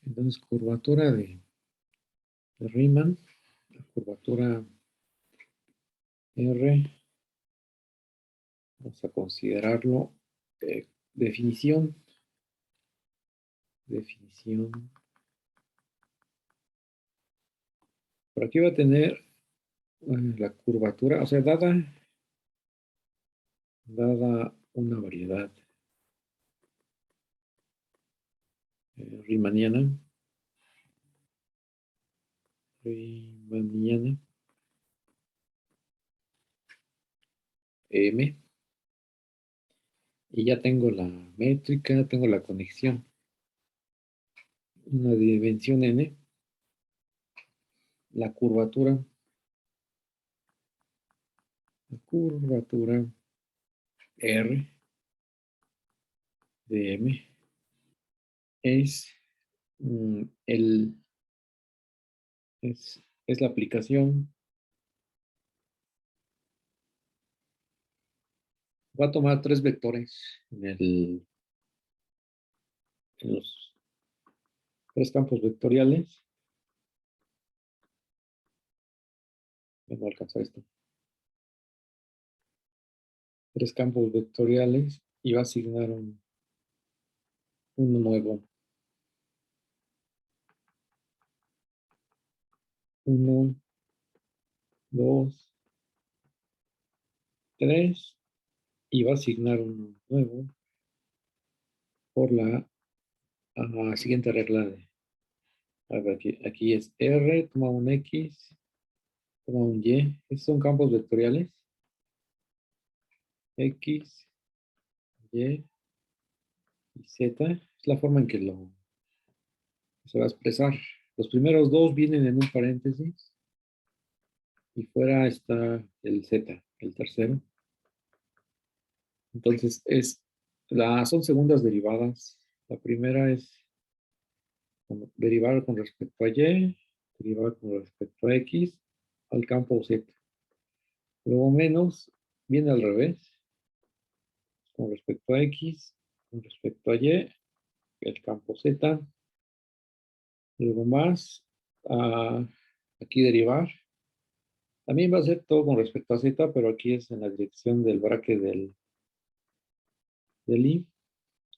Entonces, curvatura de Riemann, la curvatura R, vamos a considerarlo definición. Por aquí va a tener la curvatura, o sea, dada una variedad riemanniana, M, y ya tengo la métrica, tengo la conexión, una dimensión N, la curvatura R de M es, es la aplicación. Va a tomar tres vectores en los tres campos vectoriales. Me voy a alcanzar esto. Tres campos vectoriales y va a asignar uno nuevo. 1, 2, 3 y va a asignar uno nuevo por la siguiente regla de, a ver, aquí es R, toma un X, toma un Y. Estos son campos vectoriales. X, Y y Z. Es la forma en que se va a expresar. Los primeros dos vienen en un paréntesis y fuera está el Z, el tercero. Entonces son segundas derivadas. La primera es derivar con respecto a Y, derivar con respecto a X al campo Z. Luego menos viene al revés, con respecto a X, con respecto a Y, el campo Z. Luego más, aquí derivar. También va a ser todo con respecto a Z, pero aquí es en la dirección del bracket del I,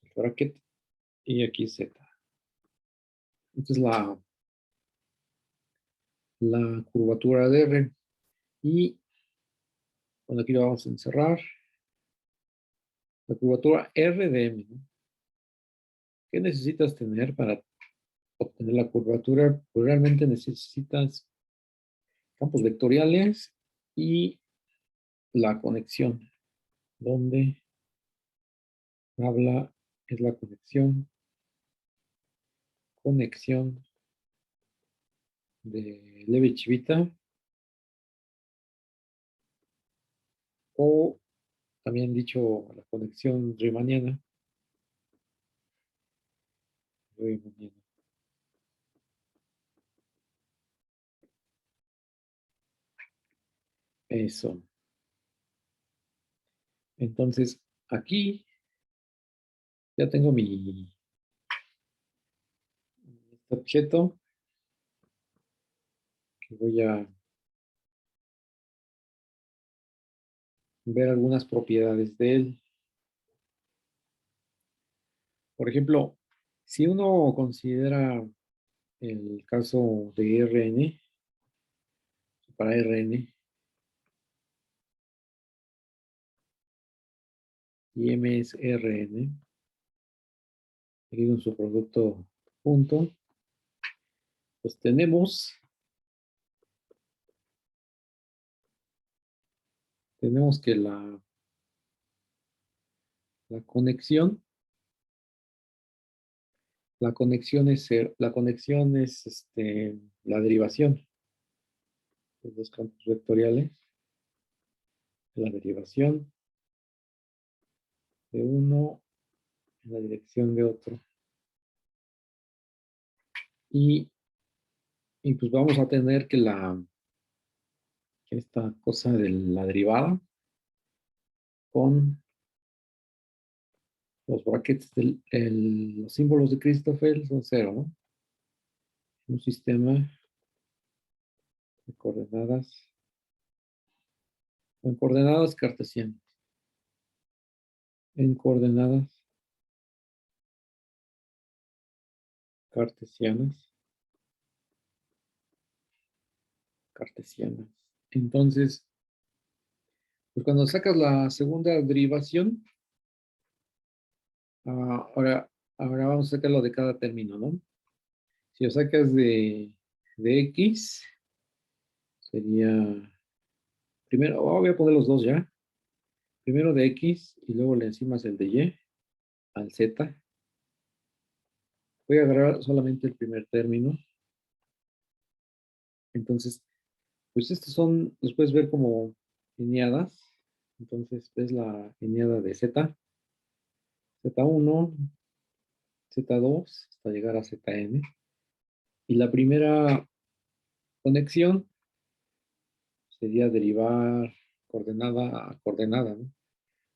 el bracket, y aquí Z. Esta es la curvatura de R. Y bueno, aquí lo vamos a encerrar. La curvatura R de M, ¿no? ¿Qué necesitas tener para obtener la curvatura? Pues realmente necesitas campos vectoriales y la conexión, donde habla es la conexión de Levi-Civita, o también dicho la conexión riemanniana. Eso. Entonces, aquí ya tengo mi objeto que voy a ver algunas propiedades de él. Por ejemplo, si uno considera el caso de Rn, para Rn, y M es Rn, dividido en su producto punto, pues tenemos que la conexión es la derivación de los campos vectoriales, la derivación de uno en la dirección de otro. Y pues vamos a tener que esta cosa de la derivada con los brackets, los símbolos de Christoffel son 0, ¿no? un sistema de coordenadas, en coordenadas cartesianas. En coordenadas cartesianas. Entonces, pues cuando sacas la segunda derivación, ahora vamos a sacarlo de cada término, ¿no? Si lo sacas de X, sería, primero, voy a poner los dos ya. Primero de X y luego le encimas el de Y al Z. Voy a agarrar solamente el primer término. Entonces, pues estos son, los puedes ver como eneadas. Entonces, ves la eneada de Z, Z1, Z2, hasta llegar a Zn. Y la primera conexión sería derivar coordenada a coordenada, ¿no?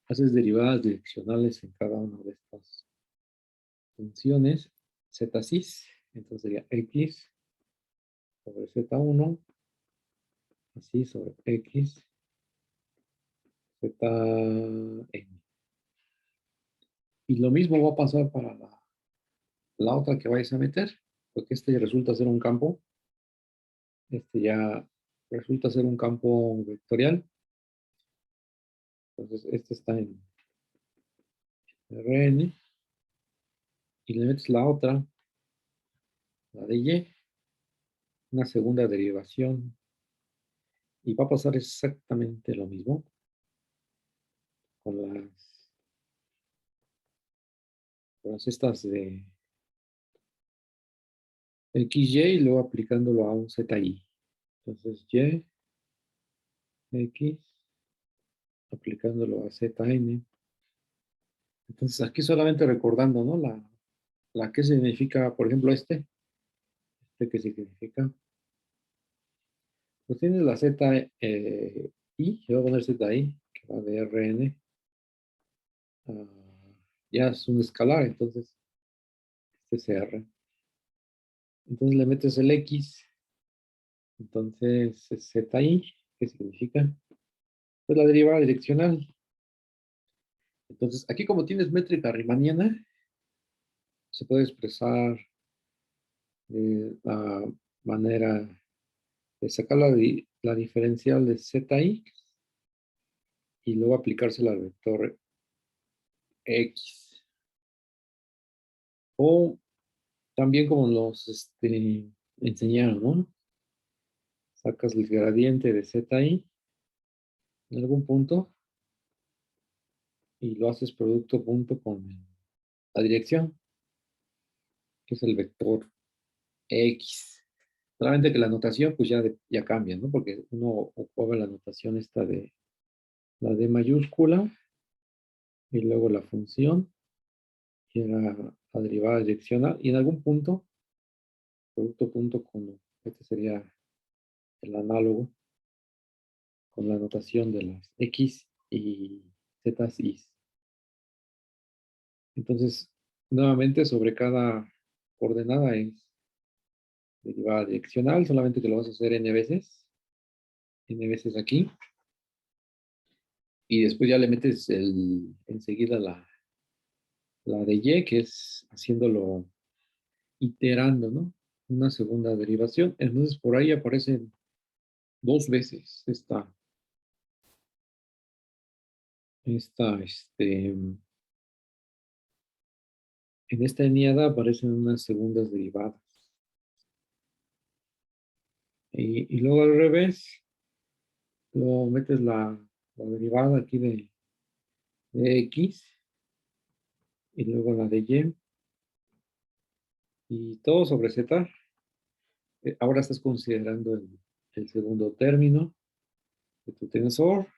Haces derivadas direccionales en cada una de estas funciones. Z-cis, entonces sería X sobre Z1, así sobre X, Zn. Y lo mismo va a pasar para la otra que vayas a meter, porque este resulta ser un campo. Este ya resulta ser un campo vectorial. Entonces, este está en Rn. Y le metes la otra, la de Y, una segunda derivación. Y va a pasar exactamente lo mismo con las estas de XY y luego aplicándolo a un ZI. Entonces, Y, X, aplicándolo a Zn. Entonces, aquí solamente recordando, ¿no? La que significa, por ejemplo, este que significa, pues tienes la Z I, yo voy a poner ZI, que va de Rn, ya es un escalar, entonces, este es R. Entonces le metes el X, entonces es ZI, ¿qué significa? Pues la derivada direccional. Entonces, aquí como tienes métrica riemanniana, se puede expresar de la manera de sacar la diferencial de ZI y luego aplicársela al vector X. O también como nos enseñaron, ¿no? Sacas el gradiente de ZI en algún punto y lo haces producto punto con la dirección, que es el vector X. Solamente que la notación pues ya cambia, ¿no? Porque uno ocupaba la notación esta de la D mayúscula y luego la función y era la derivada direccional y en algún punto, producto punto con, este sería el análogo con la notación de las X y Z y. Entonces, nuevamente sobre cada coordenada es derivada direccional, solamente que lo vas a hacer n veces aquí. Y después ya le metes enseguida la de Y, que es haciéndolo, iterando, ¿no? Una segunda derivación. Entonces por ahí aparecen dos veces en esta eneada aparecen unas segundas derivadas. Y luego al revés, lo metes la derivada aquí de X y luego la de Y. Y todo sobre Z. Ahora estás considerando el segundo término de tu tensor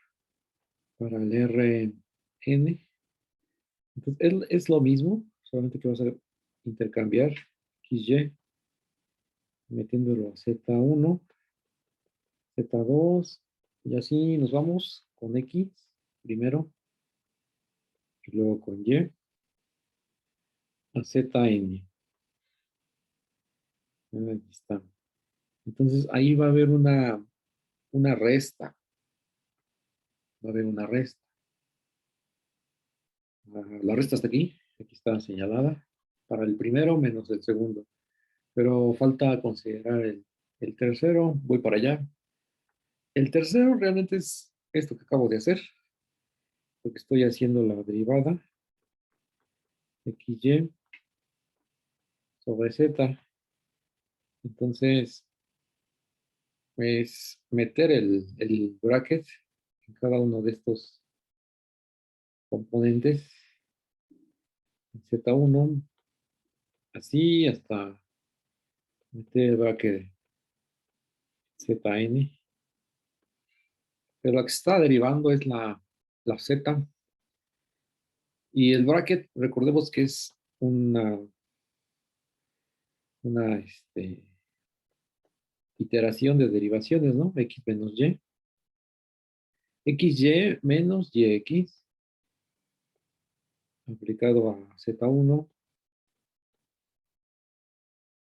para el Rn. Entonces es lo mismo, solamente que vas a intercambiar XY metiéndolo a Z1, Z2 y así nos vamos con X primero y luego con Y a Zn. Aquí está. Entonces ahí va a haber una resta. Va a haber una resta. La resta está aquí. Aquí está señalada. Para el primero menos el segundo. Pero falta considerar el tercero. Voy para allá. El tercero realmente es esto que acabo de hacer. Porque estoy haciendo la derivada. XY sobre Z. Entonces, es meter el bracket en cada uno de estos componentes. Z1, así hasta meter el bracket Zn. Pero la que está derivando es la Z. Y el bracket, recordemos que es una iteración de derivaciones, ¿no? X menos Y. XY menos YX aplicado a Z1.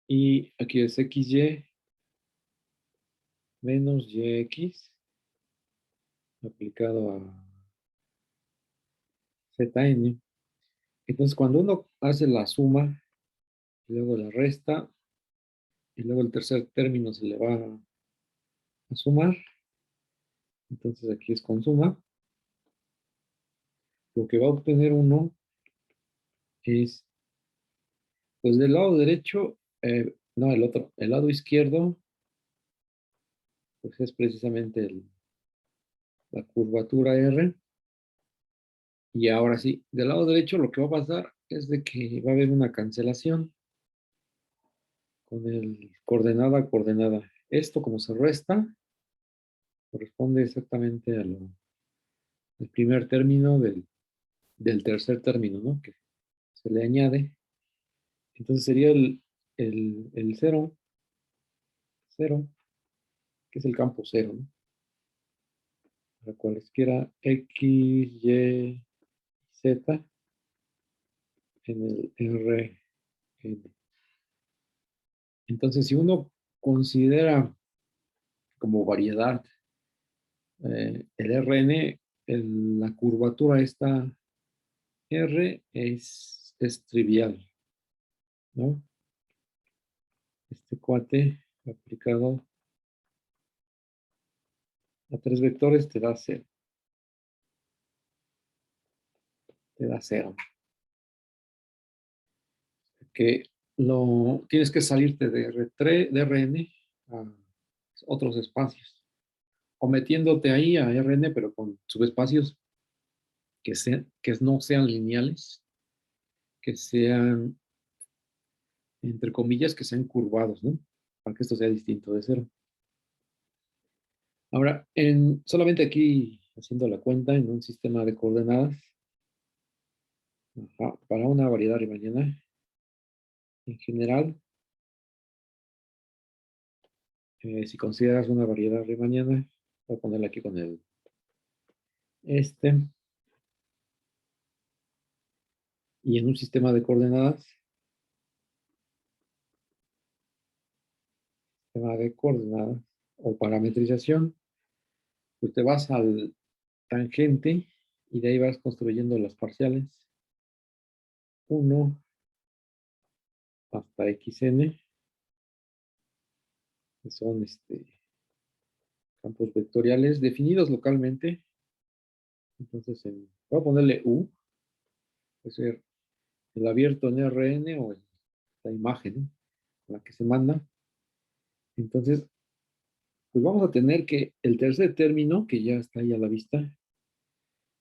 Y aquí es XY menos YX aplicado a Zn. Entonces, cuando uno hace la suma, y luego la resta, y luego el tercer término se le va a sumar, entonces aquí es con suma, lo que va a obtener uno es, pues del lado derecho, no, el otro, el lado izquierdo, pues es precisamente la curvatura R. Y ahora sí, del lado derecho lo que va a pasar es de que va a haber una cancelación con el coordenada a coordenada. Esto como se resta, corresponde exactamente al primer término del tercer término, ¿no? Que se le añade. Entonces sería el 0, 0, que es el campo 0, ¿no? Para cualesquiera X, Y, Z en el R. Entonces, si uno considera como variedad el Rn, la curvatura esta R es trivial, ¿no? Este cuate aplicado a tres vectores te da 0. Te da 0. Que tienes que salirte de Rn a otros espacios, o metiéndote ahí a Rn, pero con subespacios que no sean lineales, que sean, entre comillas, que sean curvados, ¿no? Para que esto sea distinto de 0. Ahora, solamente aquí, haciendo la cuenta, en un sistema de coordenadas, para una variedad riemanniana, en general, si consideras una variedad riemanniana, voy a ponerla aquí con este, y en un sistema de coordenadas, o parametrización, pues te vas al tangente y de ahí vas construyendo las parciales 1 hasta xn, que son campos vectoriales definidos localmente. Entonces, voy a ponerle U, puede ser el abierto en Rn o en la imagen, ¿no?, la que se manda. Entonces, pues vamos a tener que el tercer término, que ya está ahí a la vista,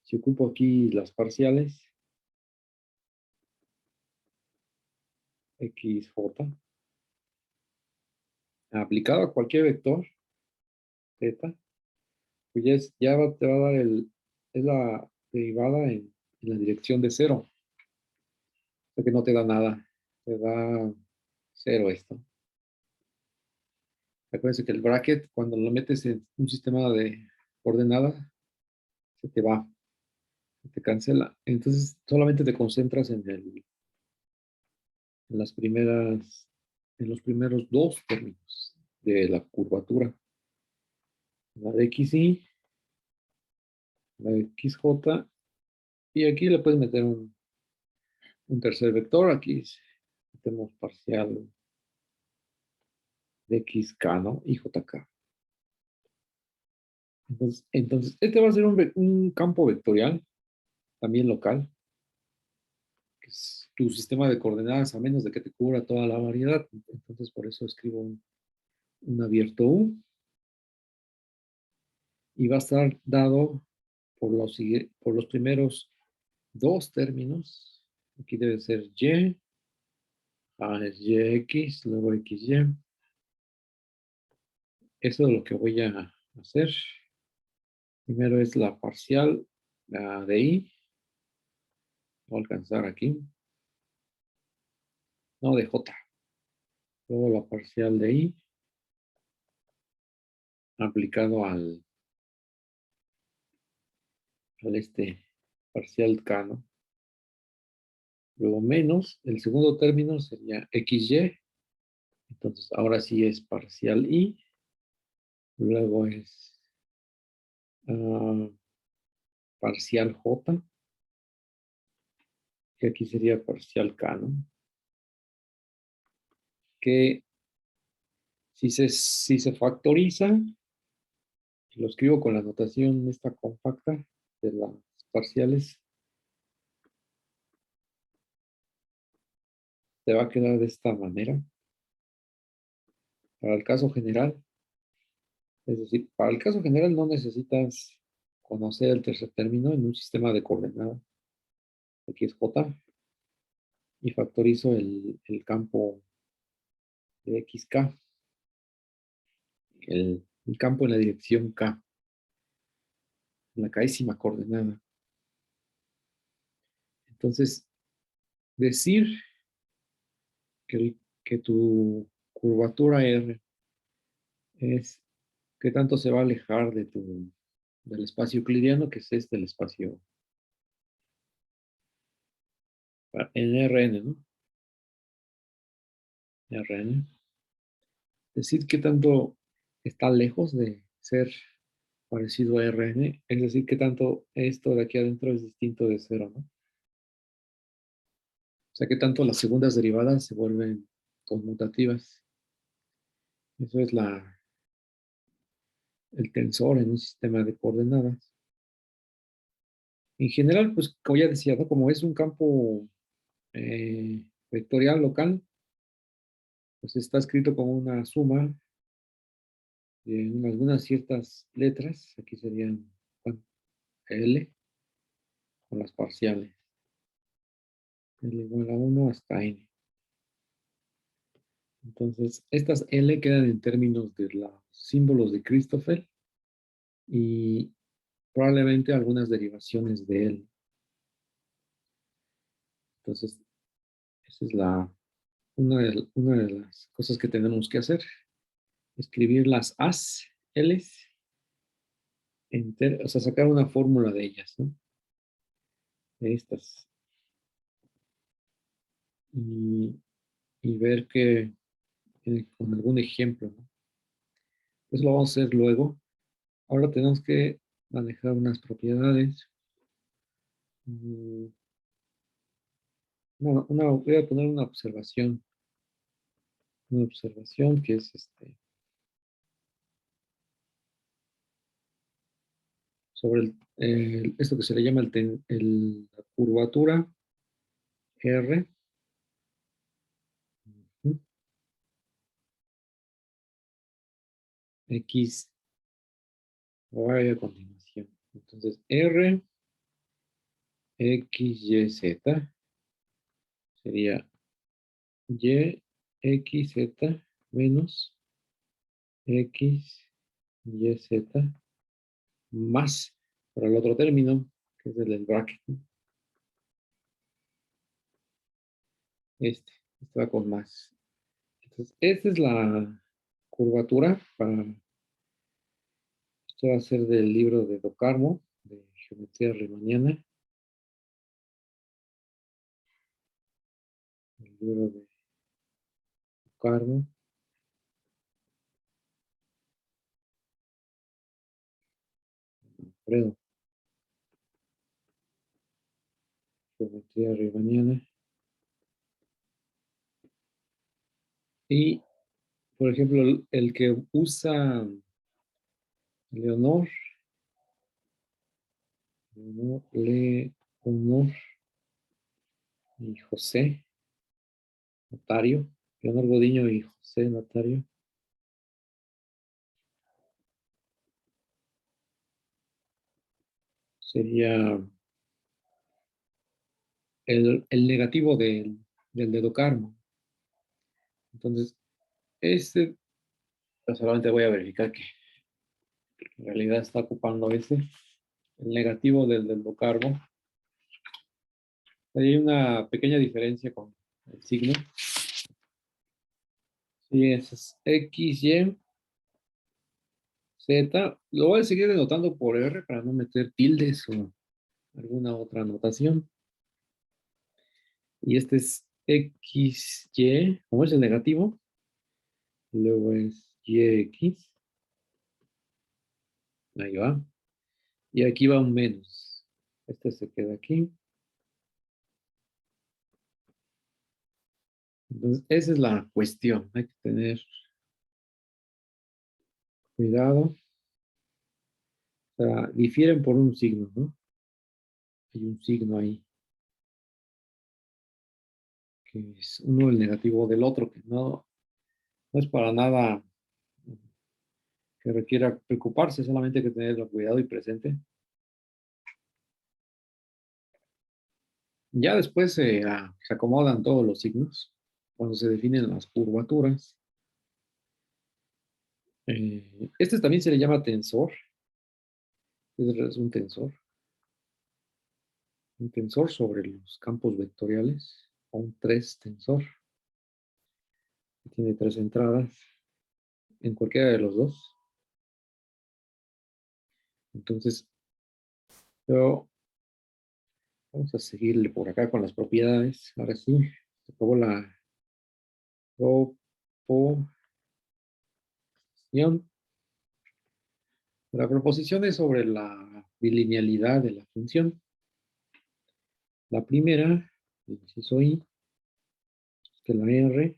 si ocupo aquí las parciales, xj, aplicado a cualquier vector, z, pues te va a dar es la derivada en la dirección de 0. O sea que no te da nada, te da 0 esto. Acuérdense que el bracket, cuando lo metes en un sistema de coordenadas, se te va, se te cancela. Entonces solamente te concentras en las primeras en los primeros dos términos de la curvatura. La de XY, la de XJ, y aquí le puedes meter un tercer vector. Aquí metemos parcial de XK, ¿no? Y JK. Entonces, este va a ser un campo vectorial, también local, que es tu sistema de coordenadas, a menos de que te cubra toda la variedad. Entonces, por eso escribo un abierto U, y va a estar dado por los primeros dos términos. Aquí debe ser Y, es YX, luego XY. Eso es lo que voy a hacer. Primero es la parcial de I. Voy a alcanzar aquí. No, de J. Luego la parcial de I aplicado al parcial K, ¿no? Luego menos, el segundo término sería XY. Entonces, ahora sí es parcial I. Luego es parcial J, que aquí sería parcial K, ¿no? Que si se factoriza, lo escribo con la notación esta compacta de las parciales, te va a quedar de esta manera. Para el caso general, es decir, para el caso general no necesitas conocer el tercer término en un sistema de coordenadas. Aquí es J, y factorizo el campo de XK, el campo en la dirección K, en la késima coordenada. Entonces, decir que tu curvatura R es qué tanto se va a alejar del espacio euclidiano, que es el espacio en Rn, ¿no? Rn. Decir qué tanto está lejos de ser parecido a Rn, es decir, qué tanto esto de aquí adentro es distinto de cero, ¿no? O sea, qué tanto las segundas derivadas se vuelven conmutativas. Eso es el tensor en un sistema de coordenadas. En general, pues, como ya decía, ¿no? Como es un campo vectorial local, pues está escrito como una suma de algunas ciertas letras. Aquí serían, bueno, L con las parciales. L igual a 1 hasta N. Entonces, estas L quedan en términos de los símbolos de Christoffel y probablemente algunas derivaciones de él. Entonces, esa es una de las cosas que tenemos que hacer. Escribir las A's, L's, o sea, sacar una fórmula de ellas, ¿no? De estas. Y ver que con algún ejemplo, ¿no? Eso lo vamos a hacer luego. Ahora tenemos que manejar unas propiedades. Mm, voy a poner una observación. Una observación que es sobre esto que se le llama la curvatura R. X y a continuación. Entonces, R, X, Y, Z sería Y, X, Z menos X, Y, Z más para el otro término, que es el del bracket, ¿no? Este va con más. Entonces, esta es la curvatura esto va a ser del libro de Do Carmo, de geometría riemanniana. El libro Carmo. Alfredo. Geometría riemanniana. Y, por ejemplo, el que usa Leonor, Leonor y José Notario, Leonor Godiño y José Notario, sería el negativo del dedo carmo. Entonces, pues solamente voy a verificar que en realidad está ocupando el negativo del dedo carmo. Hay una pequeña diferencia con el signo. Sí, ese es X, Y, Z. Lo voy a seguir denotando por R para no meter tildes o alguna otra anotación. Y este es X, Y, como es el negativo. Luego es YX. Ahí va. Y aquí va un menos. Este se queda aquí. Entonces, esa es la cuestión. Hay que tener cuidado. O sea, difieren por un signo, ¿no? Hay un signo ahí, que es uno el negativo del otro, que no es para nada que requiera preocuparse, solamente hay que tenerlo cuidado y presente. Ya después se acomodan todos los signos cuando se definen las curvaturas. Este también se le llama tensor. Es un tensor sobre los campos vectoriales, o un 3 tensor. Tiene 3 entradas en cualquiera de los dos. Entonces, pero vamos a seguirle por acá con las propiedades. Ahora sí, se acabó la proposición. La proposición es sobre la bilinealidad de la función. La primera, el inciso I, es que la R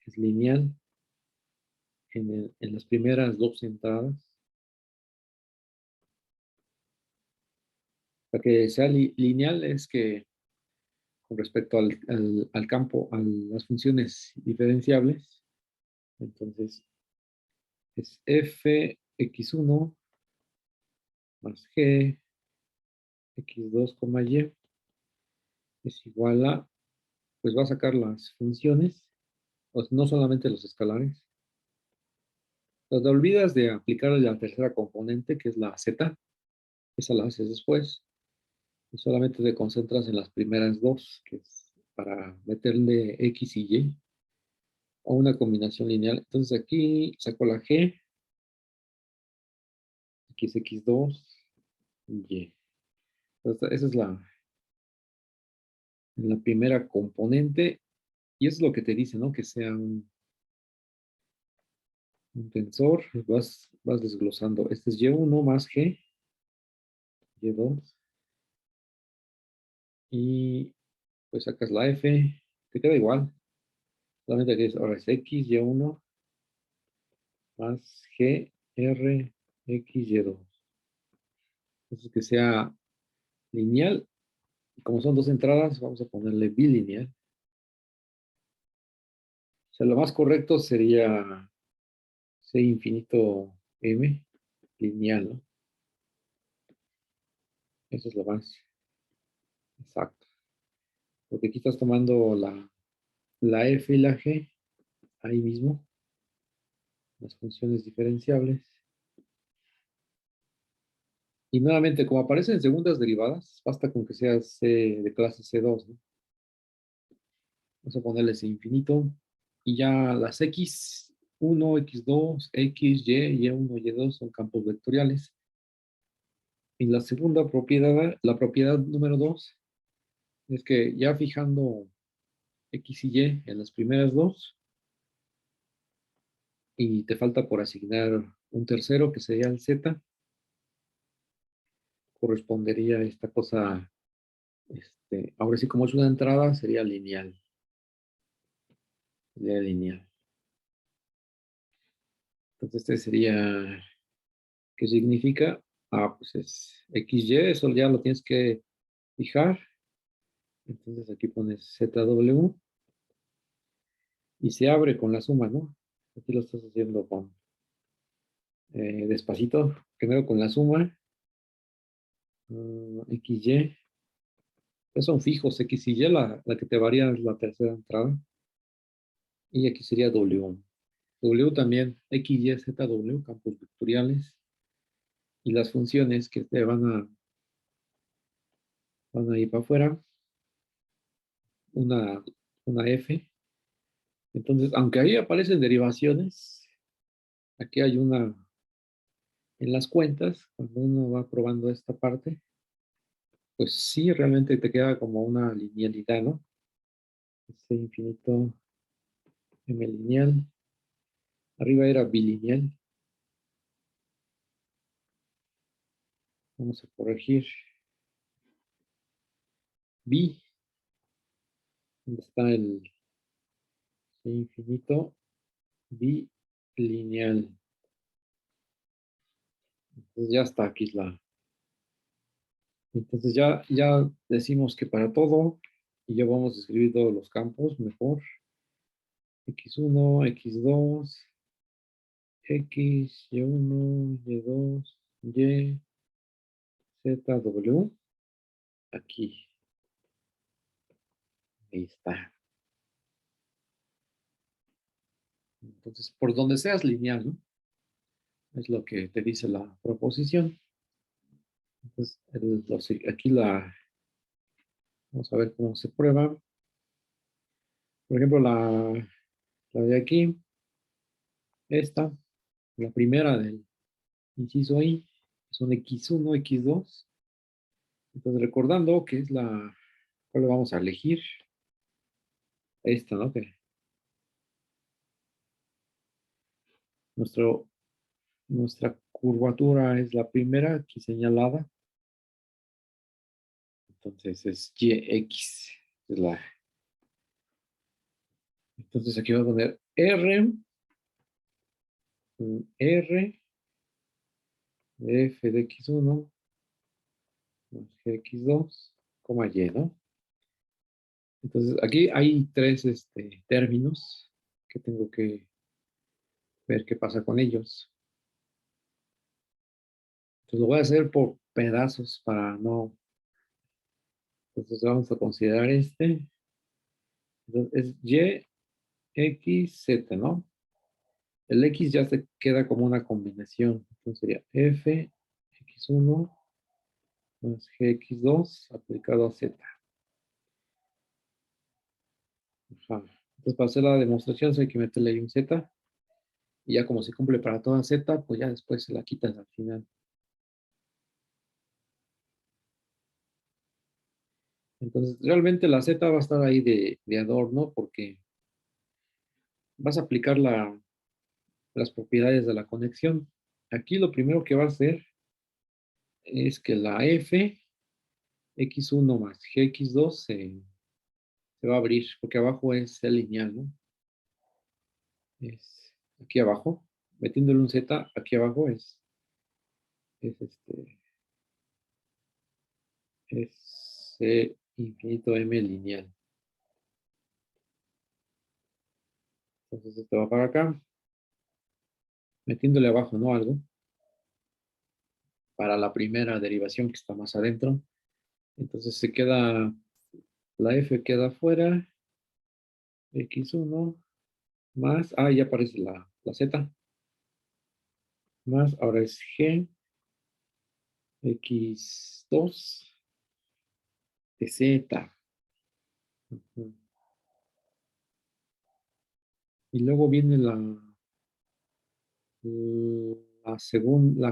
es lineal en las primeras dos entradas. Para que sea lineal es que con respecto al campo, a las funciones diferenciables, entonces es fx1 más g x2, y es igual a, pues va a sacar las funciones, no solamente los escalares. Te olvidas de aplicar la tercera componente, que es la z, esa la haces después, y solamente te concentras en las primeras dos, que es para meterle x y y, o una combinación lineal. Entonces aquí saco la g, x2, y. Entonces, esa es la primera componente, y eso es lo que te dice, ¿no? Que sea un tensor, vas desglosando. Este es y1 más g, y2, y pues sacas la f, te queda igual. Solamente que ahora es x, y1 más g, r, x, y2. Entonces que sea lineal. Como son dos entradas, vamos a ponerle bilineal. O sea, lo más correcto sería c infinito m, lineal, ¿no? Eso es lo más exacto. Porque aquí estás tomando la f y la g ahí mismo, las funciones diferenciables. Y nuevamente, como aparecen en segundas derivadas, basta con que sea C de clase C2, ¿no? Vamos a ponerle C infinito. Y ya las X1, X2, X, Y, Y1, Y2 son campos vectoriales. Y la segunda propiedad, la propiedad número 2, es que ya fijando X y Y en las primeras dos, y te falta por asignar un tercero que sería el Z, correspondería a esta cosa, ahora sí como es una entrada, sería lineal. Entonces este sería, ¿qué significa? Pues es XY, eso ya lo tienes que fijar. Entonces aquí pones ZW y se abre con la suma, ¿no? Aquí lo estás haciendo con despacito, primero con la suma, XY, pues son fijos, X y Y, la que te varía es la tercera entrada, y aquí sería W. W también, X, Y, Z, W, campos vectoriales, y las funciones que te van a ir para afuera, una, una F. Entonces, aunque ahí aparecen derivaciones, aquí hay una en las cuentas, cuando uno va probando esta parte, pues sí, realmente te queda como una linealidad, ¿no? Este infinito M lineal, arriba era bilineal. Vamos a corregir bi, donde está el infinito bilineal. Entonces ya está aquí Entonces ya decimos que para todo, y ya vamos a escribir todos los campos mejor. X1, X2, X, Y1, Y2, Y, Z, W. Aquí, ahí está. Entonces, por donde seas lineal, ¿no? Es lo que te dice la proposición. Entonces, aquí vamos a ver cómo se prueba. Por ejemplo, la de aquí, esta, la primera del inciso I, son X1, X2. Entonces, recordando que es ¿cuál lo vamos a elegir? Esta, ¿no? Que nuestro, nuestra curvatura es la primera aquí señalada. Entonces es YX. Entonces aquí voy a poner R de F de X1 más GX2, coma Y, ¿no? Entonces aquí hay tres términos que tengo que ver qué pasa con ellos. Entonces lo voy a hacer por pedazos para no. Entonces vamos a considerar Entonces es Y, X, Z, ¿no? El X ya se queda como una combinación. Entonces sería F, X1 más GX2 aplicado a Z. Ajá. Entonces para hacer la demostración hay que meterle ahí un Z. Y ya como se cumple para toda Z, pues ya después se la quitas al final. Entonces, realmente la Z va a estar ahí de adorno porque vas a aplicar las propiedades de la conexión. Aquí lo primero que va a hacer es que la F, X1 más GX2 se va a abrir, porque abajo es el lineal, ¿no? Es aquí abajo, metiéndole un Z, aquí abajo es infinito M lineal. Entonces esto va para acá, metiéndole abajo, ¿no? Algo, para la primera derivación que está más adentro. Entonces la F queda afuera, X1 más, ya aparece la Z, más, ahora es G, X2 de Z. Ujú. Y luego viene la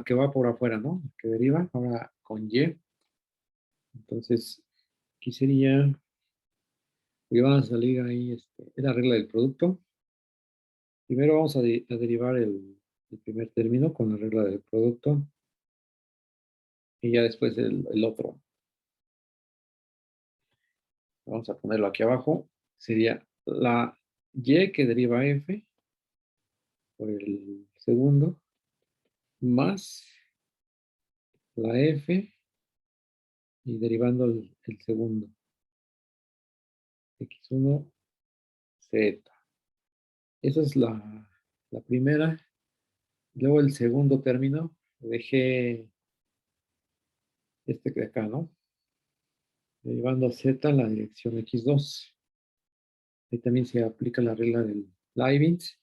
que va por afuera, ¿no? La que deriva, ahora con Y. Entonces, aquí sería, y van a salir ahí, es la regla del producto. Primero vamos a derivar el primer término con la regla del producto y ya después el otro. Vamos a ponerlo aquí abajo. Sería la y que deriva f por el segundo más la f y derivando el segundo. X1, Z. Esa es la primera. Luego el segundo término, dejé este de acá, ¿no? Derivando Z en la dirección X2. Ahí también se aplica la regla del Leibniz.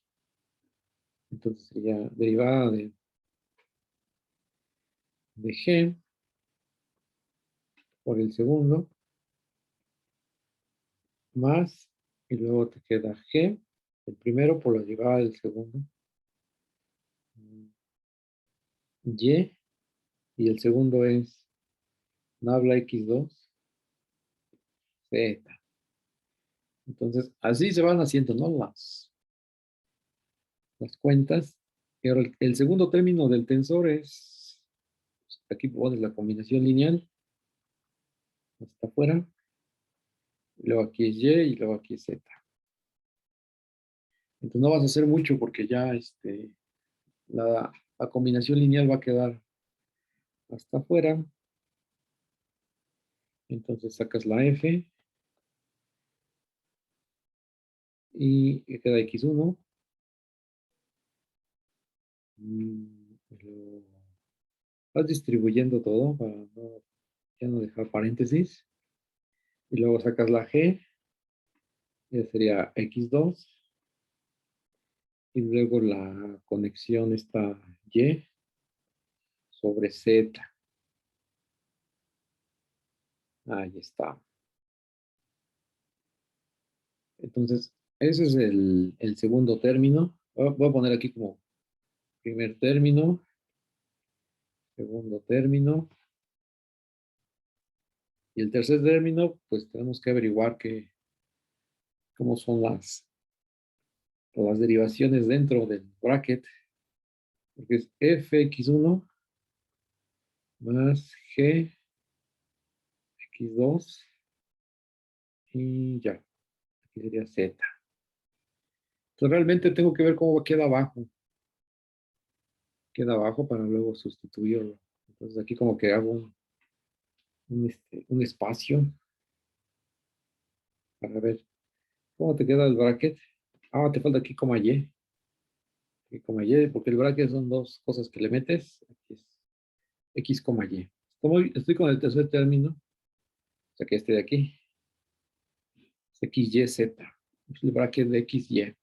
Entonces sería derivada de G por el segundo más, y luego te queda G, el primero por la derivada del segundo, y el segundo es nabla X2, Z. Entonces, así se van haciendo, ¿no? Las cuentas. Y ahora el segundo término del tensor es, aquí pones la combinación lineal, hasta afuera, y luego aquí es Y y luego aquí es Z. Entonces no vas a hacer mucho porque ya la combinación lineal va a quedar hasta afuera. Entonces sacas la F y queda X1. Lo vas distribuyendo todo para ya no dejar paréntesis. Y luego sacas la G, ya sería X2. Y luego la conexión está Y sobre Z. Ahí está. Entonces, ese es el segundo término. Voy a poner aquí como primer término, segundo término. Y el tercer término, pues tenemos que averiguar cómo son las derivaciones dentro del bracket. Porque es fx1 más gx2 y ya. Aquí sería z. Entonces realmente tengo que ver cómo queda abajo. Queda abajo para luego sustituirlo. Entonces aquí como que hago un espacio para ver cómo te queda el bracket. Ah, te falta aquí coma y. Aquí coma y, porque el bracket son dos cosas que le metes. Aquí es x coma y. Estoy con el tercer término. O sea que este de aquí es x, y, z. Es el bracket de x, y.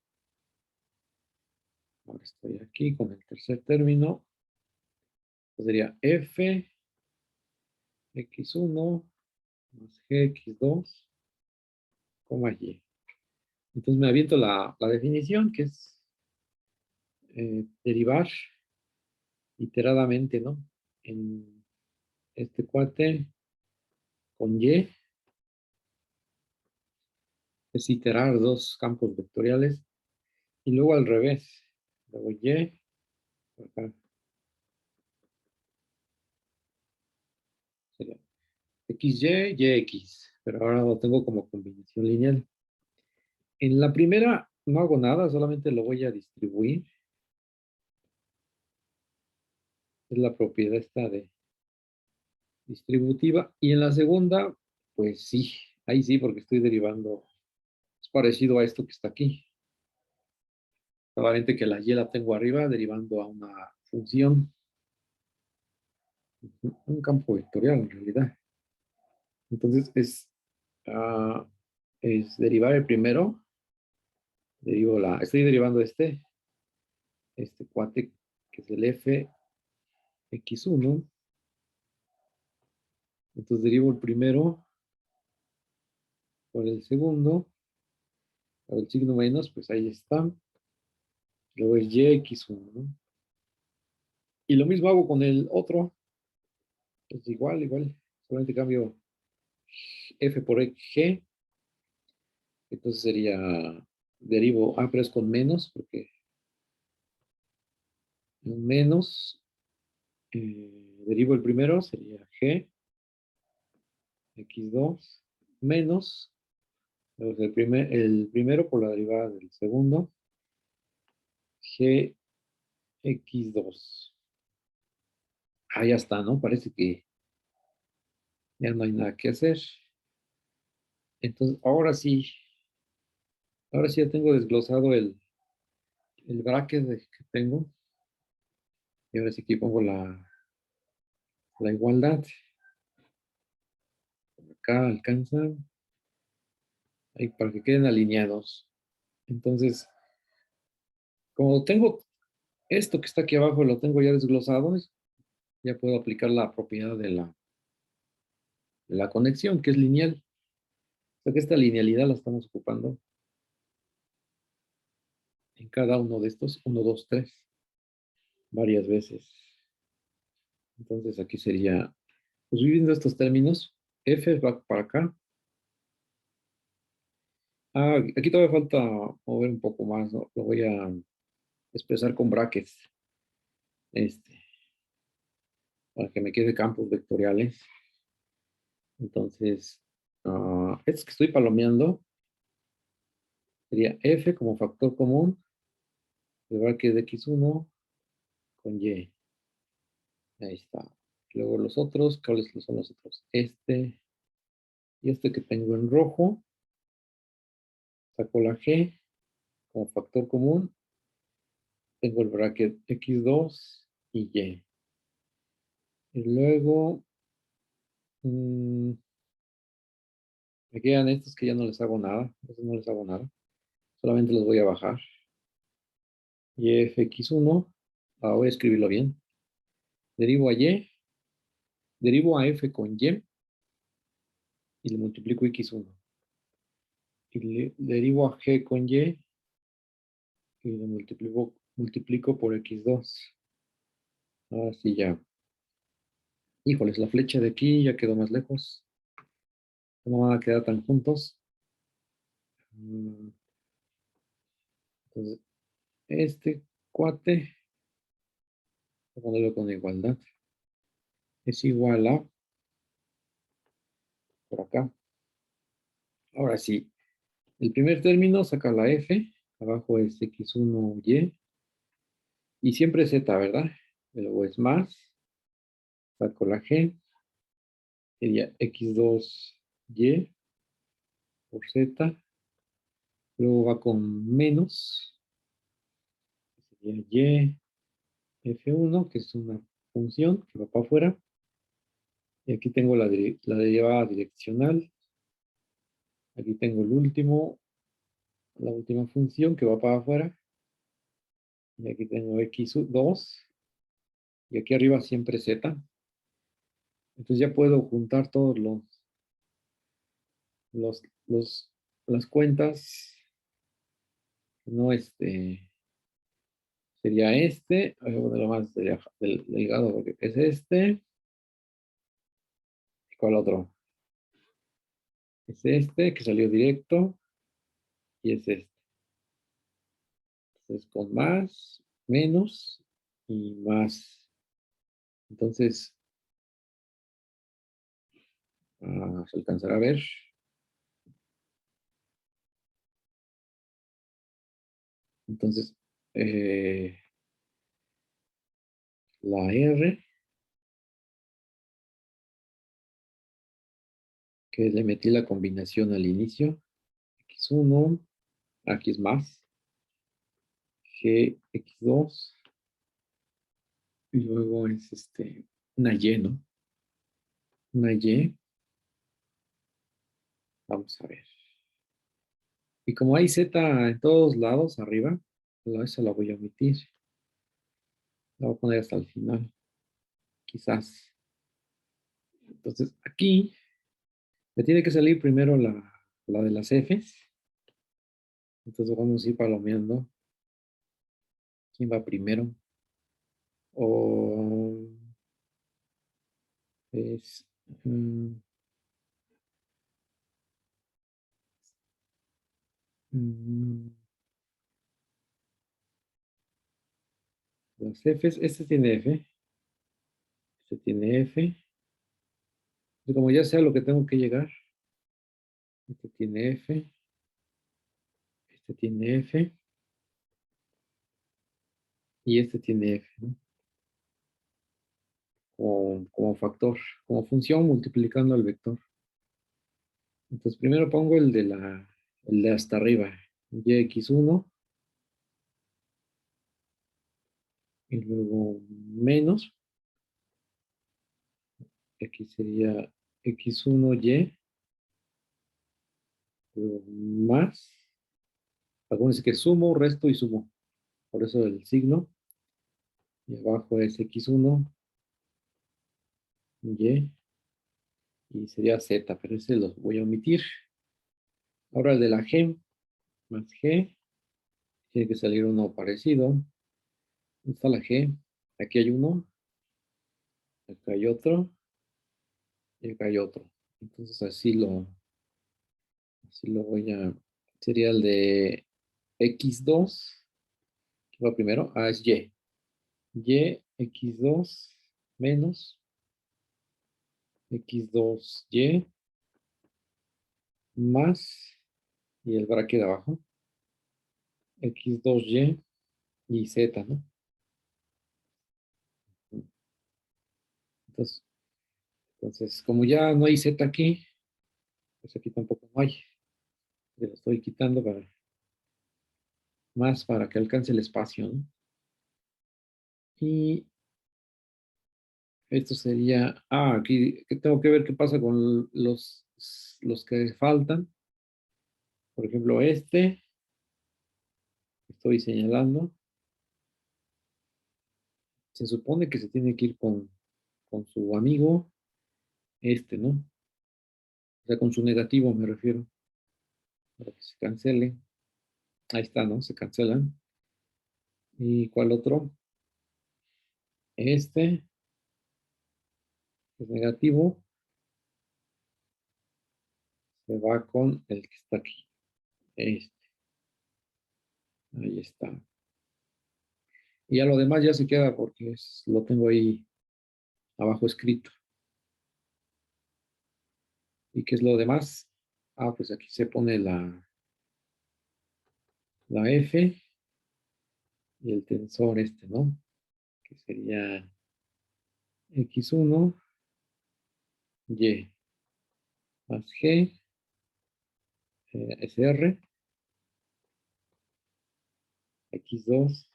Ahora estoy aquí con el tercer término. Sería f x1 más gx2, coma y. Entonces me aviento la definición, que es derivar iteradamente, ¿no? En este cuate con y, es iterar dos campos vectoriales, y luego al revés. Luego y, acá sería xy, yx, pero ahora lo tengo como combinación lineal. En la primera no hago nada, solamente lo voy a distribuir. Es la propiedad esta de distributiva. Y en la segunda, pues sí, ahí sí, porque estoy derivando. Es parecido a esto que está aquí. Solamente que la y la tengo arriba, derivando a una función, un campo vectorial en realidad. Entonces es derivar el primero, estoy derivando este cuate que es el f x1. Entonces derivo el primero por el segundo, el signo menos, pues ahí está. Luego es y x1, ¿no? Y lo mismo hago con el otro, es igual, solamente cambio f por g, entonces sería, derivo, pero es con menos, porque menos, derivo el primero, sería G, X2, menos, luego el primero por la derivada del segundo, G, X2. Ah, ya está, ¿no? Parece que ya no hay nada que hacer. Entonces, ahora sí ya tengo desglosado el bracket que tengo. Y ahora sí aquí pongo la igualdad. Acá alcanza, ahí para que queden alineados. Entonces, como tengo esto que está aquí abajo, lo tengo ya desglosado, ya puedo aplicar la propiedad de la conexión, que es lineal. O sea que esta linealidad la estamos ocupando en cada uno de estos, 1, 2, 3, varias veces. Entonces aquí sería, pues viviendo estos términos, f va para acá. Ah, aquí todavía falta mover un poco más, ¿no? Lo voy a expresar con brackets, este, para que me quede campos vectoriales. Entonces, estos que estoy palomeando sería f como factor común, el bracket de x1 con y. Ahí está. Luego los otros, ¿cuáles son los otros? Este y este que tengo en rojo, saco la g como factor común, tengo el bracket x2 y y. Y luego mmm, me quedan estos que ya no les hago nada, estos no les hago nada, solamente los voy a bajar. Y fx1, voy a escribirlo bien, derivo a y, derivo a f con y y le multiplico x1. Y le derivo a g con y y lo multiplico por x2. Ahora sí ya. Híjoles, la flecha de aquí ya quedó más lejos. No van a quedar tan juntos. Entonces, este cuate, voy a ponerlo con igualdad, es igual a, por acá. Ahora sí, el primer término saca la f, abajo es x1y, y siempre z, ¿verdad? Luego es más, saco la g, sería x2y por z, luego va con menos, sería y f1, que es una función que va para afuera, y aquí tengo la derivada direccional, aquí tengo la última función que va para afuera, y aquí tengo x2, y aquí arriba siempre z, entonces ya puedo juntar todos los, los las cuentas, no sería voy a ponerlo más delgado porque es ¿y cuál otro? Es que salió directo, y es entonces con más, menos y más. Entonces, se alcanzará a ver. Entonces, la R, que le metí la combinación al inicio, x1, aquí es más, gx2, y luego es una y, ¿no? Una y, vamos a ver. Y como hay z en todos lados arriba, esa la voy a omitir. La voy a poner hasta el final, quizás. Entonces, aquí me tiene que salir primero la de las Fs. Entonces vamos a ir palomeando. ¿Quién va primero? O es mm, mm, Las Fs, este tiene F, este tiene F. Y como ya sé a lo que tengo que llegar, este tiene F, este tiene F, y este tiene F, ¿no? Como factor, como función multiplicando al vector. Entonces primero pongo el de hasta arriba, yx1, y luego menos, aquí sería x1y, luego más, acuérdense que sumo, resto y sumo, por eso el signo, y abajo es x1, y sería z, pero ese lo voy a omitir. Ahora el de la g más g, tiene que salir uno parecido. ¿Dónde está la g? Aquí hay uno, acá hay otro, y acá hay otro. Entonces así lo voy a, sería el de x2, que va primero, es y. Y, x2 menos x2y más, y el bracket de abajo, x2y y z, ¿no? Entonces, como ya no hay z aquí, pues aquí tampoco no hay. Le lo estoy quitando más para que alcance el espacio, ¿no? Y esto sería, aquí que tengo que ver qué pasa con los que faltan. Por ejemplo, este, estoy señalando, se supone que se tiene que ir con su amigo, este, ¿no? O sea, con su negativo me refiero, para que se cancele. Ahí está, ¿no? Se cancelan. ¿Y cuál otro? Este es negativo, se va con el que está aquí. Este, ahí está. Y ya lo demás ya se queda porque lo tengo ahí abajo escrito. ¿Y qué es lo demás? Pues aquí se pone la F y el tensor este, ¿no? Que sería x1, y más g, es r, x2,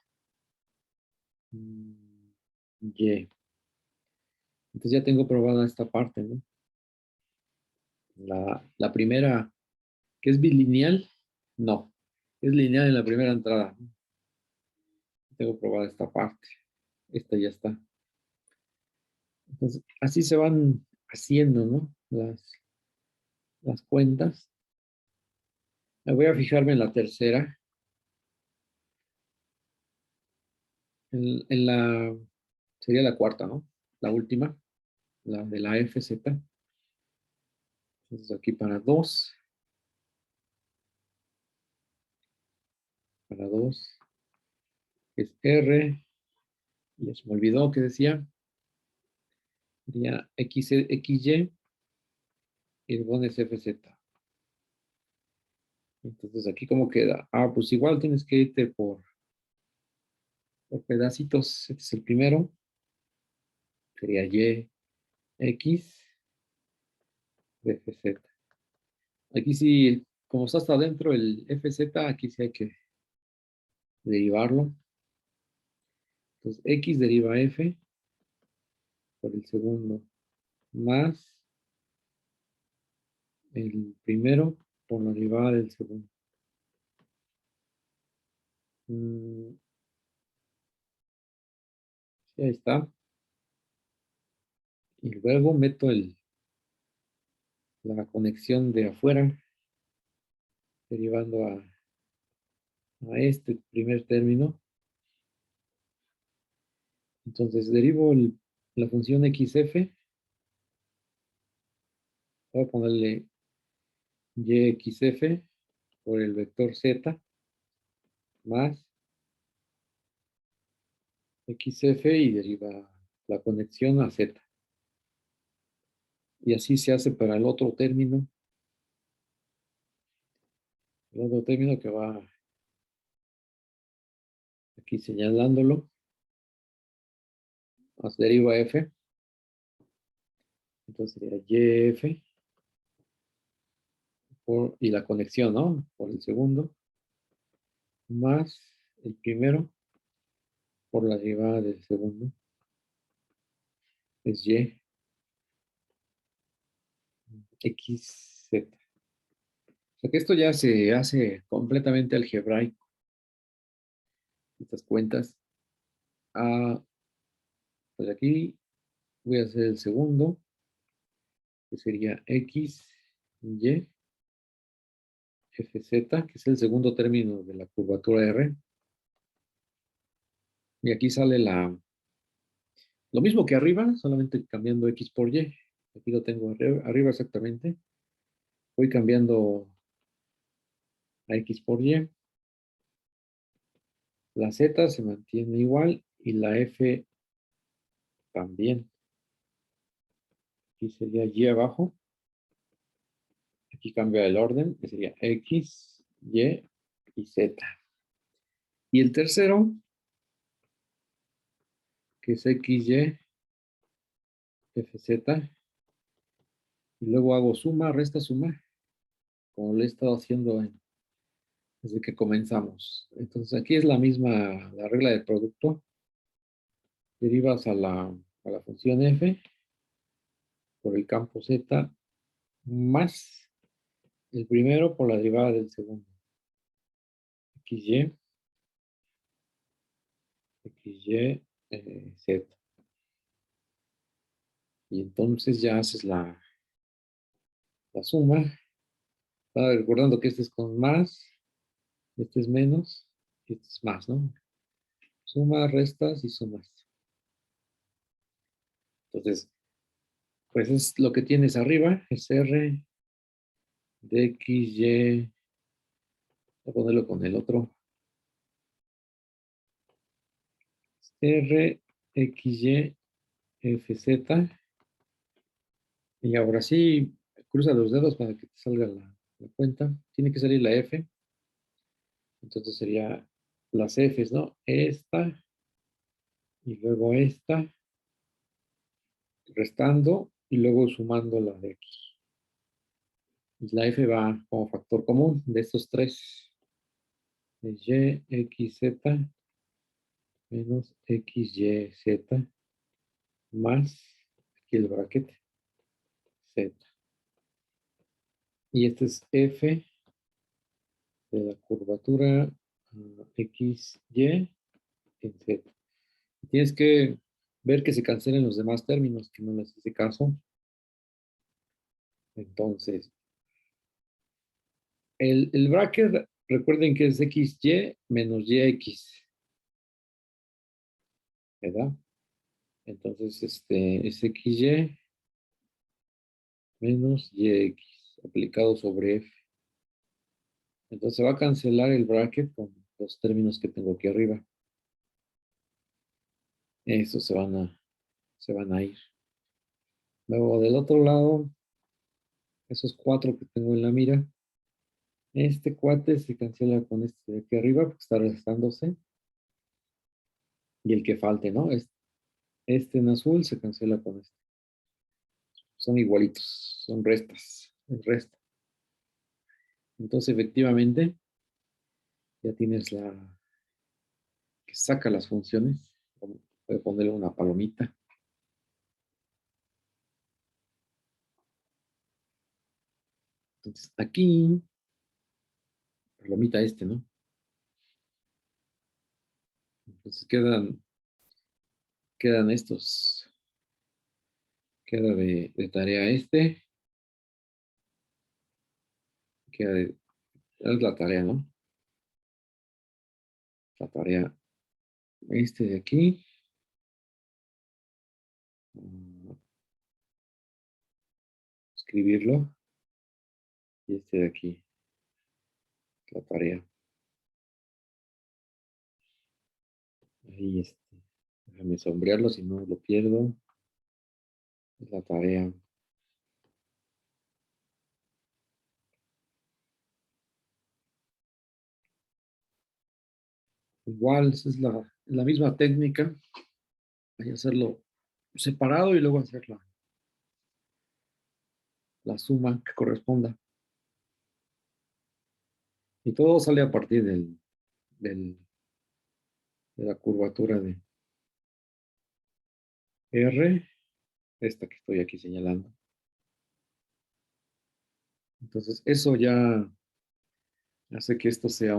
y. Entonces ya tengo probada esta parte, ¿no? La primera, que es bilineal, no. Es lineal en la primera entrada, ¿no? Tengo probada esta parte. Esta ya está. Entonces, así se van haciendo, ¿no? Las cuentas. Me voy a fijarme en la tercera. Sería la cuarta, ¿no? La última, la de la FZ. Entonces aquí para 2 es R, y ya se me olvidó que decía, sería XY, y luego es FZ. Entonces aquí cómo queda. Pues igual tienes que irte por pedacitos. Este es el primero, sería Y, X, FZ. Aquí sí, como está hasta adentro el FZ, aquí sí hay que derivarlo. Entonces, X deriva F por el segundo, más el primero por la derivada del segundo. Sí, ahí está. Y luego meto la conexión de afuera, derivando a este primer término. Entonces, derivo la función xf, voy a ponerle yxf por el vector z, más XF y deriva la conexión a Z. Y así se hace para el otro término. El otro término que va aquí señalándolo. Deriva F. Entonces sería YF. Y la conexión, ¿no? Por el segundo. Más el primero por la derivada del segundo. Es Y. XZ. O sea que esto ya se hace completamente algebraico. Estas cuentas. Pues aquí voy a hacer el segundo, que sería X, Y, FZ, que es el segundo término de la curvatura R. Y aquí sale lo mismo que arriba, solamente cambiando X por Y. Aquí lo tengo arriba exactamente. Voy cambiando a X por Y. La Z se mantiene igual y la F también. Aquí sería Y abajo. Aquí cambia el orden, que sería X, Y y Z. Y el tercero, que es XY, FZ. Y luego hago suma, resta, suma, como lo he estado haciendo desde que comenzamos. Entonces aquí es la misma, la regla del producto. Derivas a la función F por el campo Z más el primero por la derivada del segundo. XY, XY, Z. Y entonces ya haces la suma. Recordando que este es con más, este es menos, y este es más, ¿no? Sumas, restas y sumas. Entonces, pues es lo que tienes arriba, es R de XY. Voy a ponerlo con el otro. R, XY, FZ. Y ahora sí, cruza los dedos para que te salga la cuenta. Tiene que salir la F. Entonces sería las Fs, ¿no? Esta y luego esta, restando y luego sumando la de aquí. Y la F va como factor común de estos tres. Es Y, X, Z menos X, Y, Z más aquí el bracket Z. Y este es F de la curvatura X, Y en Z. Tienes que ver que se cancelen los demás términos, que no les hace caso. Entonces, el bracket, recuerden que es XY menos YX, ¿verdad? Entonces, es XY menos YX aplicado sobre F. Entonces, se va a cancelar el bracket con los términos que tengo aquí arriba. Estos se van a ir. Luego, del otro lado, esos cuatro que tengo en la mira, este cuate se cancela con este de aquí arriba porque está restándose. Y el que falte, ¿no? Este en azul se cancela con este. Son igualitos, son restas. Es resta. Entonces, efectivamente, ya tienes que saca las funciones. Voy a ponerle una palomita. Entonces, aquí, palomita ¿no? Entonces quedan estos. Queda de tarea es la tarea, ¿no? La tarea de aquí. Escribirlo. Y de aquí. La tarea. Ahí Déjame sombrearlo, si no lo pierdo. Es la tarea. Igual, esa es la misma técnica. Hay que hacerlo separado y luego hacer la suma que corresponda. Y todo sale a partir de la curvatura de R, esta que estoy aquí señalando. Entonces, eso ya hace que esto sea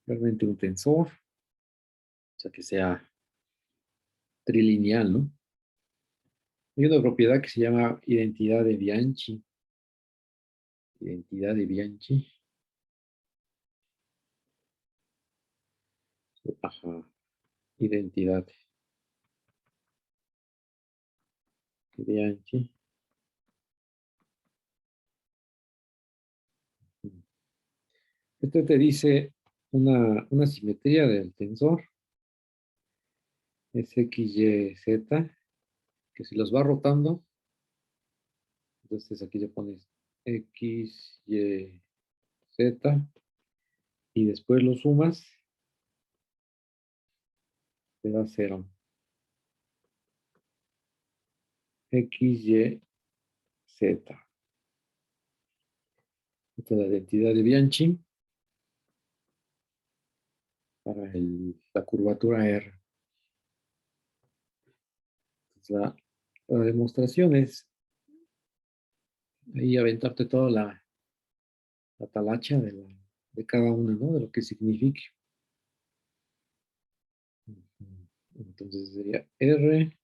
realmente un tensor, o sea, que sea trilineal, ¿no? Hay una propiedad que se llama identidad de Bianchi. Identidad de Bianchi. Ajá. Identidad de Bianchi. Esto te dice una simetría del tensor. Es X, Y, Z, que si los va rotando, entonces aquí le pones X, Y, Z, y después lo sumas, te da 0. X, Y, Z. Esta es la identidad de Bianchi para la curvatura R. Entonces, la demostración es ahí aventarte toda la talacha de cada una, ¿no? De lo que signifique. Entonces sería R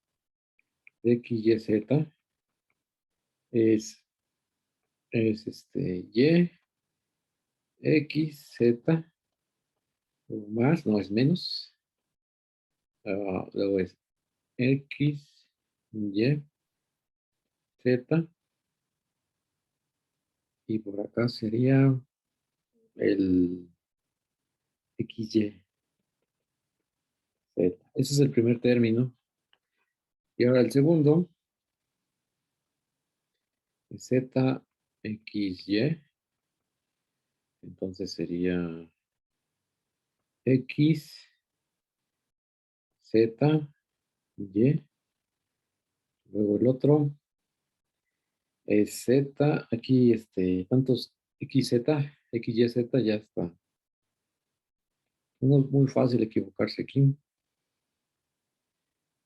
de X, Y, Z es Y, X, Z, luego más, no es menos. Luego es X, Y, Z, y por acá sería el XY, Z. Ese es el primer término. Y ahora el segundo es Z, X, Y. Entonces sería X, Z, Y. Luego el otro es Z. Aquí, tantos XZ, XYZ ya está. No es muy fácil equivocarse aquí.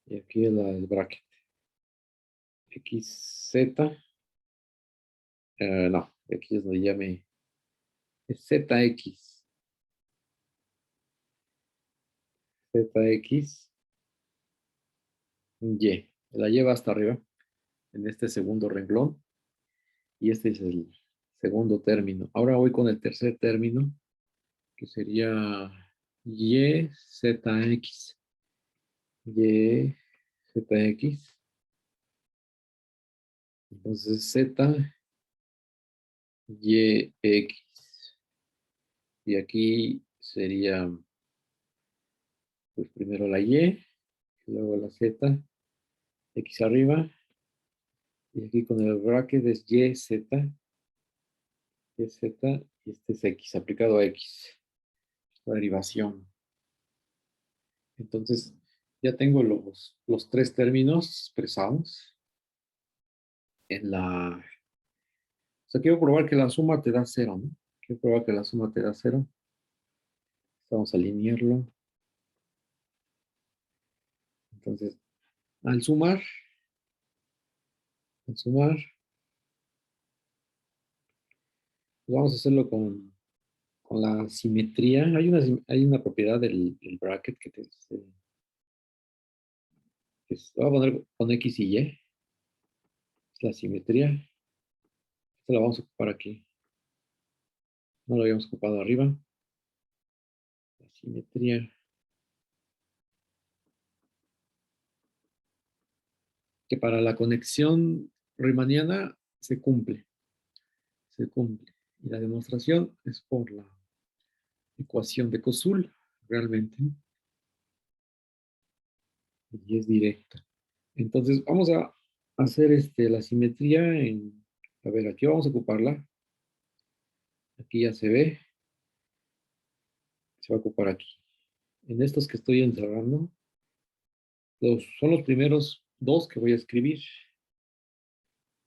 Y aquí el bracket. XZ. No, aquí es donde ya es ZX. ZX. Y. La lleva hasta arriba en este segundo renglón. Y este es el segundo término. Ahora voy con el tercer término, que sería YZX. YZX. Entonces Z, YX. Y aquí sería, pues primero la Y, luego la Z, X arriba, y aquí con el bracket es YZ, YZ, y este es X, aplicado a X, la derivación. Entonces, ya tengo los tres términos expresados en la... O sea, quiero probar que la suma te da 0, ¿no? Quiero probar que la suma te da 0. Vamos a alinearlo. Entonces, al sumar, al sumar, pues vamos a hacerlo con la simetría. Hay una propiedad del bracket que te dice, voy a poner con X y Y, es la simetría. Esta la vamos a ocupar aquí. No lo habíamos ocupado arriba. La simetría. Que para la conexión riemanniana se cumple. Se cumple. Y la demostración es por la ecuación de Kosul, realmente. y es directa. Entonces vamos a hacer la simetría en, a ver, aquí vamos a ocuparla. Aquí ya se ve, se va a ocupar aquí. En estos que estoy encerrando, son los primeros dos que voy a escribir.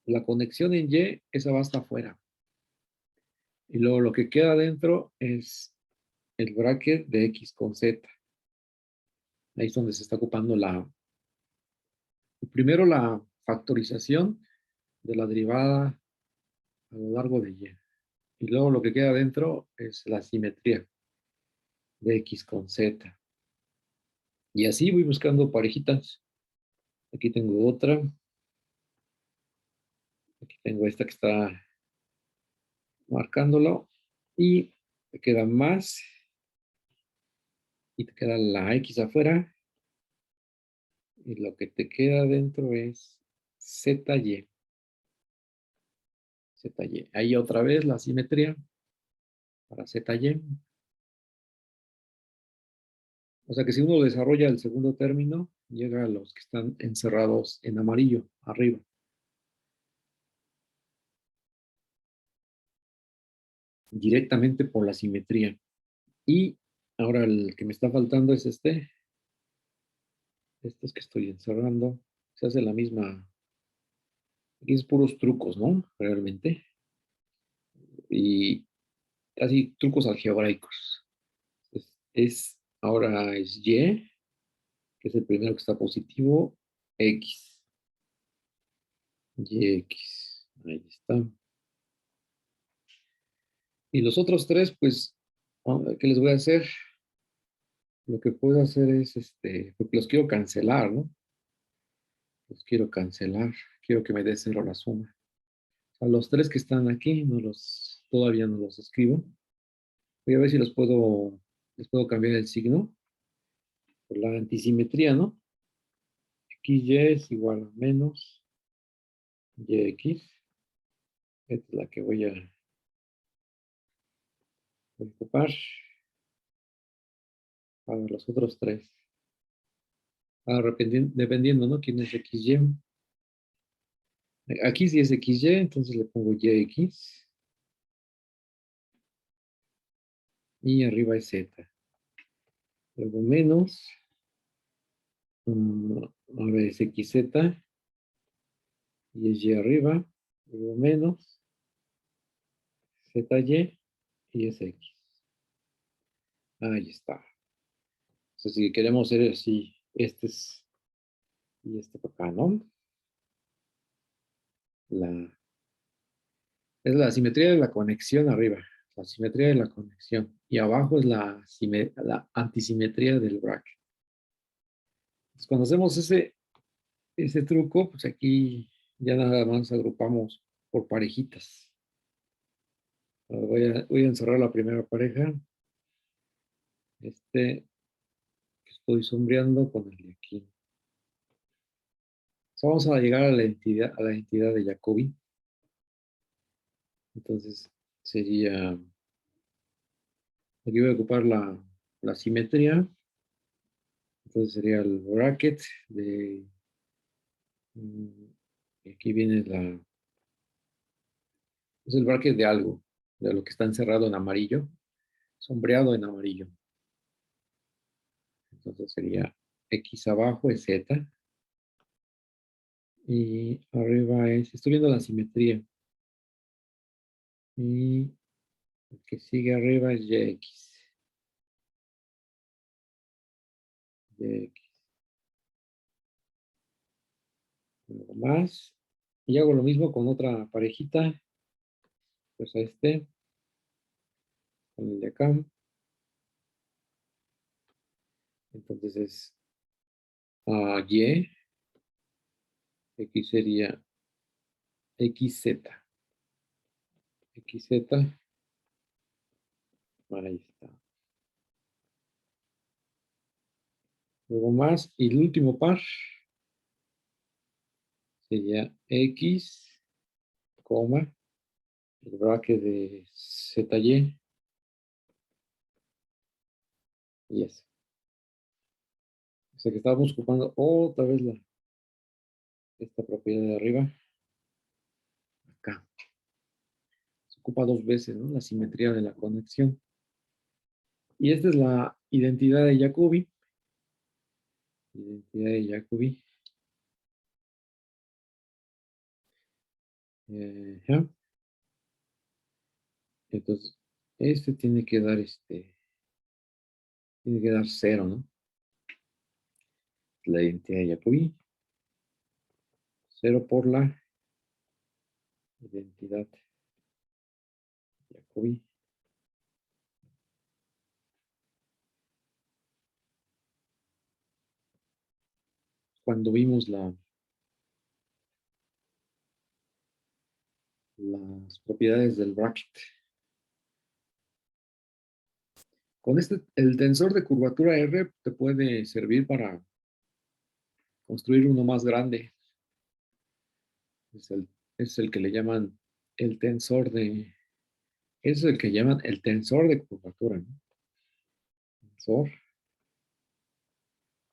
La conexión en Y, esa va hasta afuera. Y luego lo que queda adentro es el bracket de X con Z. Ahí es donde se está ocupando primero la factorización de la derivada a lo largo de Y. Y luego lo que queda adentro es la simetría de X con Z. Y así voy buscando parejitas. Aquí tengo otra. Aquí tengo esta que está marcándolo. Y te queda más. Y te queda la X afuera. Y lo que te queda adentro es ZY. ZY. Ahí otra vez la simetría para ZY. O sea que si uno desarrolla el segundo término, llega a los que están encerrados en amarillo, arriba. Directamente por la simetría. Y ahora el que me está faltando es estos que estoy encerrando. Se hace la misma. Aquí es puros trucos, ¿no? Realmente. Y casi trucos algebraicos. Ahora es Y, que es el primero que está positivo, X. YX. Ahí está. Y los otros tres, pues, ¿qué les voy a hacer? Lo que puedo hacer es, porque los quiero cancelar, ¿no? Los quiero cancelar. Quiero que me dé cero la suma. A los tres que están aquí, todavía no los escribo. Voy a ver si les puedo cambiar el signo por la antisimetría, ¿no? XY es igual a menos YX. Esta es la que voy a ocupar para los otros tres. Ahora, dependiendo, ¿no? ¿Quién es XY? Aquí sí es XY, entonces le pongo YX. Y arriba es Z. Luego menos. Ahora es XZ. Y es Y arriba. Luego menos. ZY. Y es X. Ahí está. Entonces, si queremos hacer así, este es y este por acá, ¿no? Es la simetría de la conexión arriba, la simetría de la conexión. Y abajo es la antisimetría del bracket. Entonces, cuando hacemos ese truco, pues aquí ya nada más agrupamos por parejitas. Voy a encerrar la primera pareja. Que estoy sombreando con el de aquí. Vamos a llegar a la entidad de Jacobi. Entonces sería, aquí voy a ocupar la simetría. Entonces sería el bracket de, aquí viene es el bracket de algo, de lo que está encerrado en amarillo, sombreado en amarillo. Entonces sería X abajo es Z. Y arriba estoy viendo la simetría. Y el que sigue arriba es YX. YX. Luego más. Y hago lo mismo con otra parejita. Pues a con el de acá. Entonces es Y. X sería XZ. XZ. Ahí está. Luego más. Y el último par sería X, coma, el bracket de ZY. Y eso. sea que estábamos ocupando otra vez esta propiedad de arriba. Acá. Se ocupa dos veces, ¿no? La simetría de la conexión. Y esta es la identidad de Jacobi. Identidad de Jacobi. Ya. Entonces, este tiene que dar tiene que dar cero, ¿no? La identidad de Jacobi. Cero por la identidad de Jacobi. Cuando vimos las propiedades del bracket. Con el tensor de curvatura R te puede servir para construir uno más grande. Es el que le llaman el tensor de, es el que llaman el tensor de curvatura, ¿no?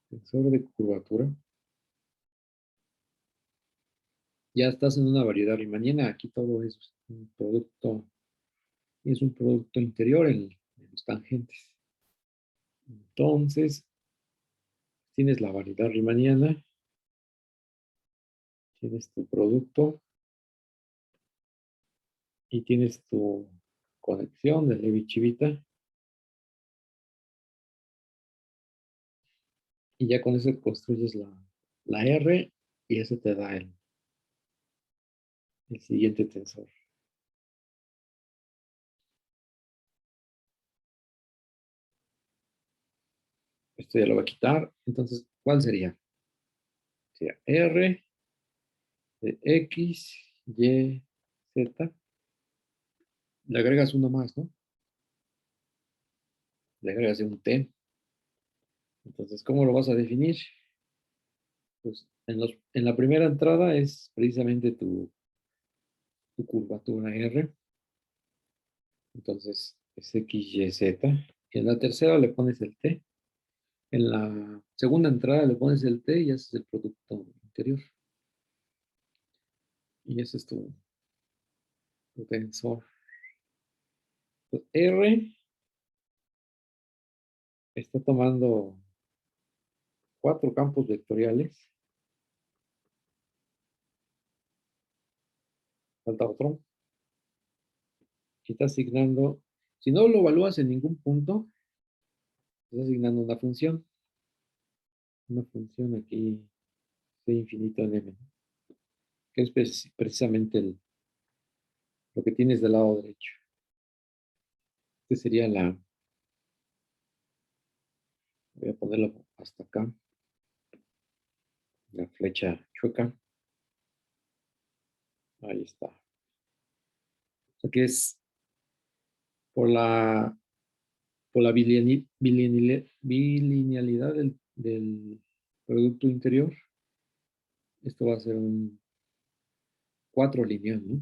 Tensor de curvatura. Ya estás en una variedad riemanniana. Aquí todo es un producto interior en los tangentes. Entonces, tienes la variedad riemanniana, tienes tu producto y tienes tu conexión de Levi-Civita. Y ya con eso construyes la R y eso te da el siguiente tensor. Esto ya lo va a quitar. Entonces, ¿cuál sería? Sería R de X, Y, Z. Le agregas uno más, ¿no? Le agregas un T. Entonces, ¿cómo lo vas a definir? Pues en la primera entrada es precisamente tu curvatura R. Entonces, es X, Y, Z. Y en la tercera le pones el T. En la segunda entrada le pones el T y haces el producto interior. Y ese es tu tensor. Pues R está tomando 4 campos vectoriales. Falta otro. Y está asignando, si no lo evalúas en ningún punto, está asignando una función. Una función aquí de infinito en M, que es precisamente lo que tienes del lado derecho. Este sería voy a ponerlo hasta acá, la flecha chueca. Ahí está. O sea que es por por la bilinealidad del producto interior. Esto va a ser un 4 lineal, ¿no?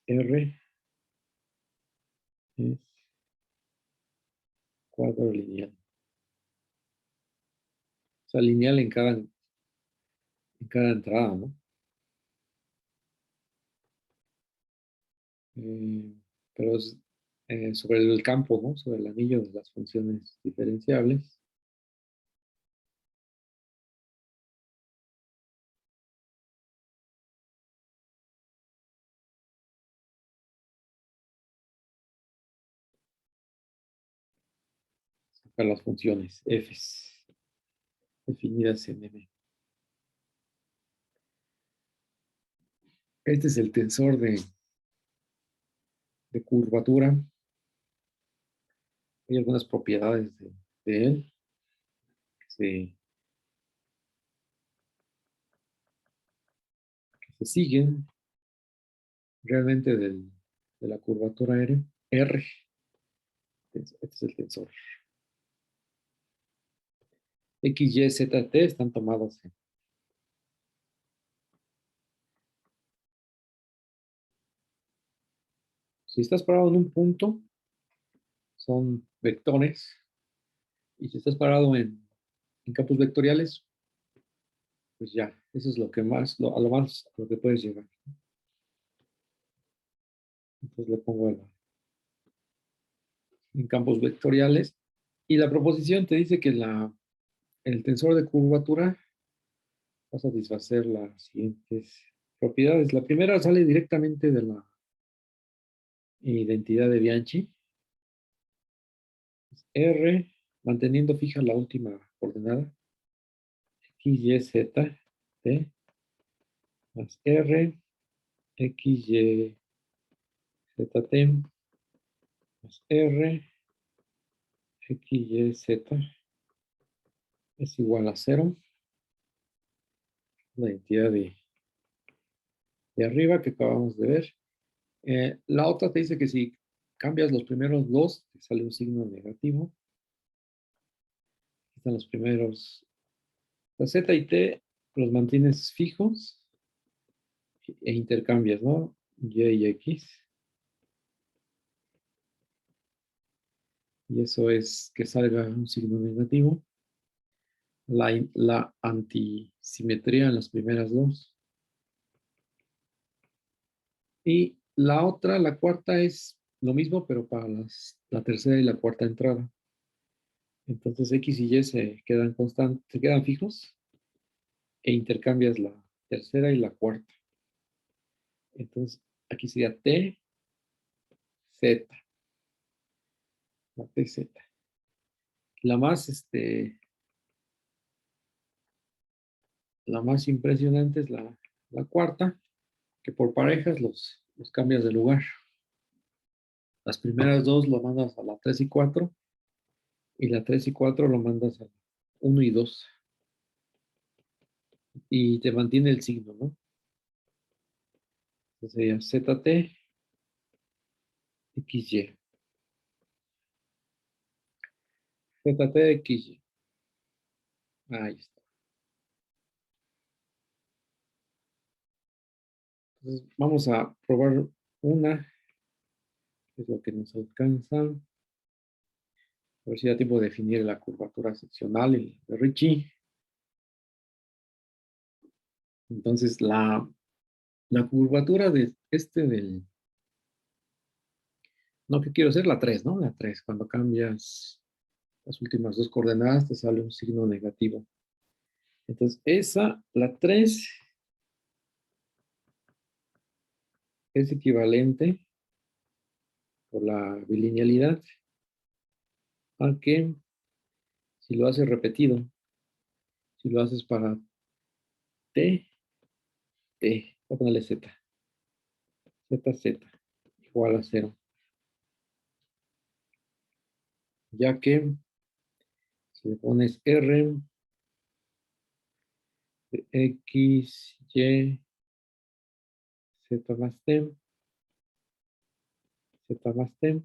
R es 4 lineal. O sea, lineal en cada entrada, ¿no? Eh, pero es sobre el campo, ¿no? Sobre el anillo de las funciones diferenciables. Sacar las funciones f's definidas en M. Este es el tensor de curvatura. Hay algunas propiedades de él que se siguen realmente de la curvatura R. Este es el tensor. X, Y, Z, T están tomados. Si estás parado en un punto, son vectores. Y si estás parado en en campos vectoriales, pues ya, eso es lo que más, a lo más a lo que puedes llegar. Entonces le pongo en campos vectoriales. Y la proposición te dice que el tensor de curvatura va a satisfacer las siguientes propiedades. La primera sale directamente de la identidad de Bianchi. R, manteniendo fija la última coordenada, x, y, z, t, más r, x, y, z, t, más r, x, y, z, es igual a 0. La identidad de arriba que acabamos de ver. La otra te dice que si cambias los primeros dos, te sale un signo negativo. Están los primeros. La z y t los mantienes fijos e intercambias, ¿no? Y x. Y eso es que salga un signo negativo. La antisimetría en las primeras dos. Y la otra, la cuarta, es lo mismo, pero para la tercera y la cuarta entrada. Entonces X y Y se quedan constantes, se quedan fijos e intercambias la tercera y la cuarta. Entonces aquí sería T, Z, la TZ. La más, la más impresionante es la cuarta, que por parejas los cambias de lugar. Las primeras dos lo mandas a la 3 y 4 y la 3 y 4 lo mandas a 1 y 2 y te mantiene el signo, ¿no? Entonces sería ZT, XY. ZT, XY. Ahí está. Entonces vamos a probar una, que es lo que nos alcanza. A ver si da tiempo de definir la curvatura seccional de Ricci. Entonces la curvatura de no, que quiero hacer la 3, ¿no? La 3, cuando cambias las últimas dos coordenadas te sale un signo negativo. Entonces la 3 es equivalente por la bilinealidad a que si lo haces repetido, si lo haces para t, voy a ponerle z, z, igual a 0. Ya que si le pones r, de x, y, z más t, z más t,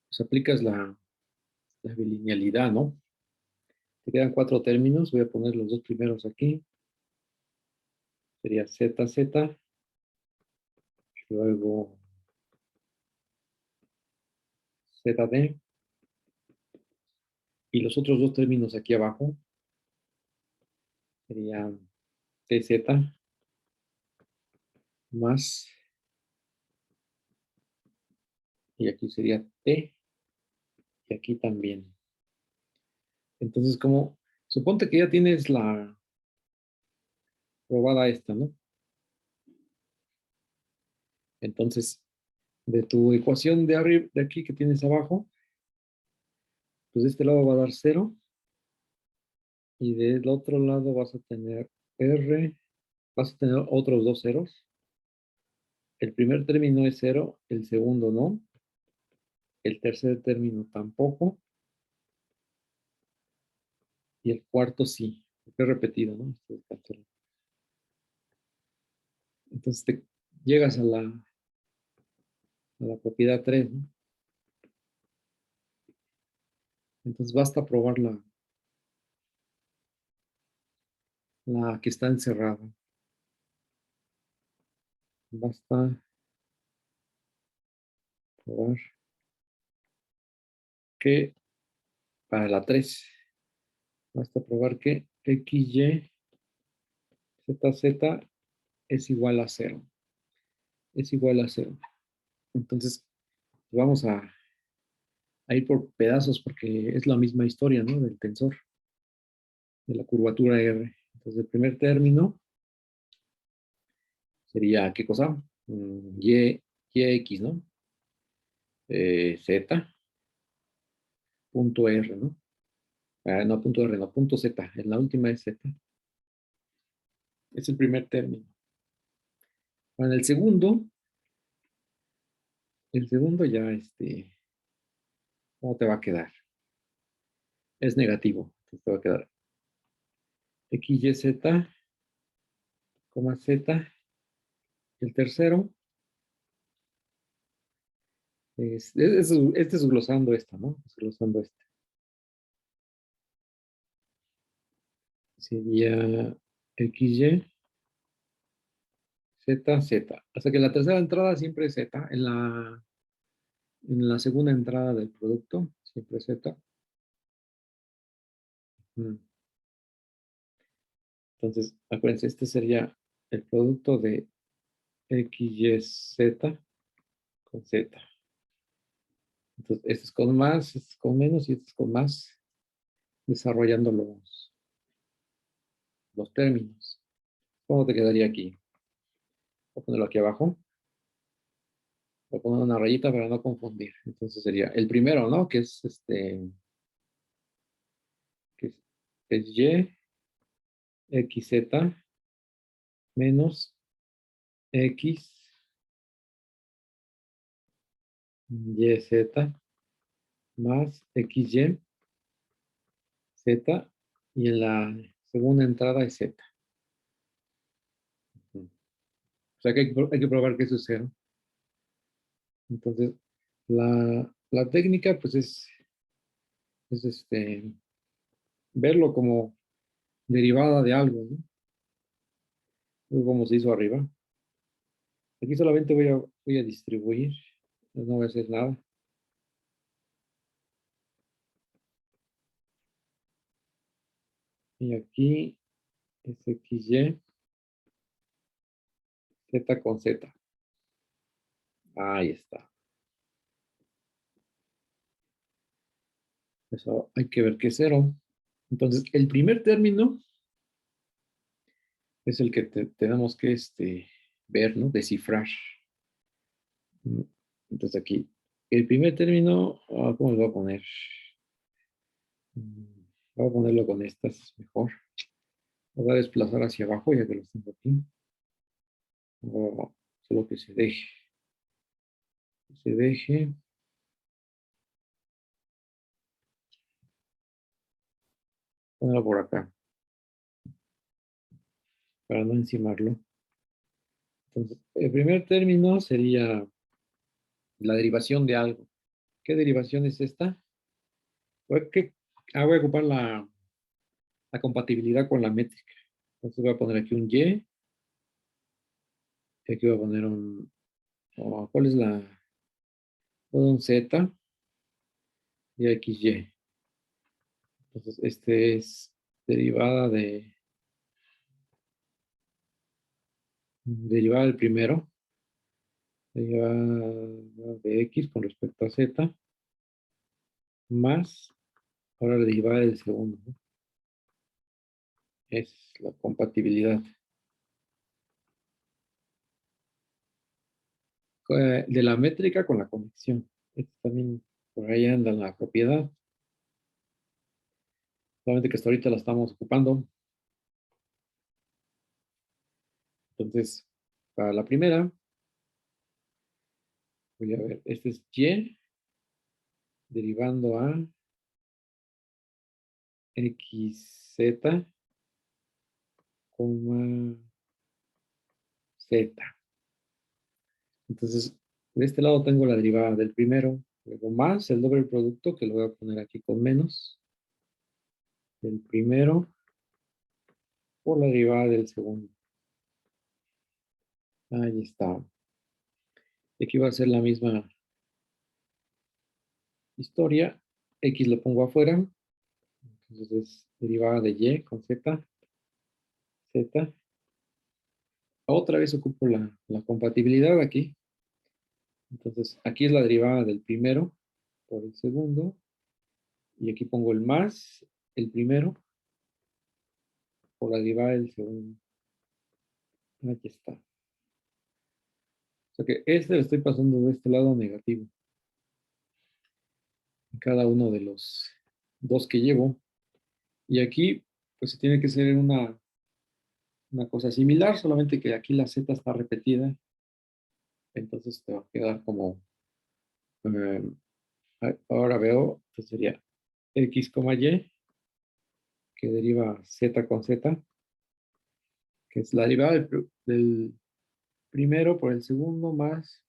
pues aplicas la bilinealidad, ¿no? Te quedan 4 términos, voy a poner los dos primeros aquí. Sería z, z, luego zd, y los otros dos términos aquí abajo serían tz más, y aquí sería t, y aquí también. Entonces, suponte que ya tienes la probada esta, ¿no? Entonces, de tu ecuación de arriba, de aquí que tienes abajo, pues de este lado va a dar 0, y del otro lado vas a tener r, vas a tener otros dos ceros. El primer término es 0, el segundo no, el tercer término tampoco, y el cuarto sí, porque es repetido, ¿no? Entonces te llegas a la propiedad 3, ¿no? Entonces basta probar la que está encerrada. Basta probar que para la 3 Basta probar que XY, ZZ es igual a 0. Es igual a 0. Entonces, vamos a ir por pedazos porque es la misma historia, ¿no? Del tensor, de la curvatura R. Entonces, el primer término sería, ¿qué cosa? YX, ¿no? Z, punto R, ¿no? No, punto R, no, punto Z. En la última es Z. Es el primer término. En el segundo ya, ¿cómo te va a quedar? Es negativo. Entonces te va a quedar XYZ, Z. El tercero es desglosando esta, ¿no? Desglosando esta. Sería XY, Z, Z. Hasta que la tercera entrada siempre es Z. En la segunda entrada del producto, siempre es Z. Entonces, acuérdense, este sería el producto de XYZ con Z. Entonces, este es con más, este es con menos y este es con más, desarrollando los términos. ¿Cómo te quedaría aquí? Voy a ponerlo aquí abajo. Voy a poner una rayita para no confundir. Entonces sería el primero, ¿no? Que es que es Y, XZ menos X, YZ más XY, Z, y en la segunda entrada es Z. O sea que hay que probar que eso es cero. Entonces, la técnica, pues es verlo como derivada de algo, ¿no? Como se hizo arriba. Aquí solamente voy a distribuir, no voy a hacer nada. Y aquí es XY, Z con Z. Ahí está. Eso hay que ver que es cero. Entonces, el primer término es el que tenemos que ver, ¿no? Descifrar. Entonces aquí, el primer término, ¿cómo lo voy a poner? Voy a ponerlo con estas mejor. Lo voy a desplazar hacia abajo ya que lo tengo aquí. Solo que se deje. Se deje. Ponerlo por acá. Para no encimarlo. Entonces, el primer término sería la derivación de algo. ¿Qué derivación es esta? Voy a ocupar la compatibilidad con la métrica. Entonces voy a poner aquí un Y. Y aquí voy a poner ¿cuál es un Z y XY. Entonces, este es derivada derivada del primero, derivada de X con respecto a Z, más ahora la derivada del segundo, ¿no? Es la compatibilidad de la métrica con la conexión. Esto también por ahí anda la propiedad, solamente que hasta ahorita la estamos ocupando. Entonces, para la primera, voy a ver, este es Y derivando a XZ, Z. Entonces, de este lado tengo la derivada del primero, luego más el doble producto, que lo voy a poner aquí con menos, del primero por la derivada del segundo. Ahí está. Y aquí va a ser la misma historia. X lo pongo afuera. Entonces es derivada de y con z, z. Otra vez ocupo la compatibilidad aquí. Entonces aquí es la derivada del primero por el segundo. Y aquí pongo el más, el primero, por la derivada del segundo. Aquí está. O sea que este lo estoy pasando de este lado negativo. En cada uno de los dos que llevo. Y aquí, pues se tiene que ser una cosa similar, solamente que aquí la z está repetida. Entonces te va a quedar como, eh, ahora veo, que sería x, y, que deriva z con z, que es la derivada del primero por el segundo más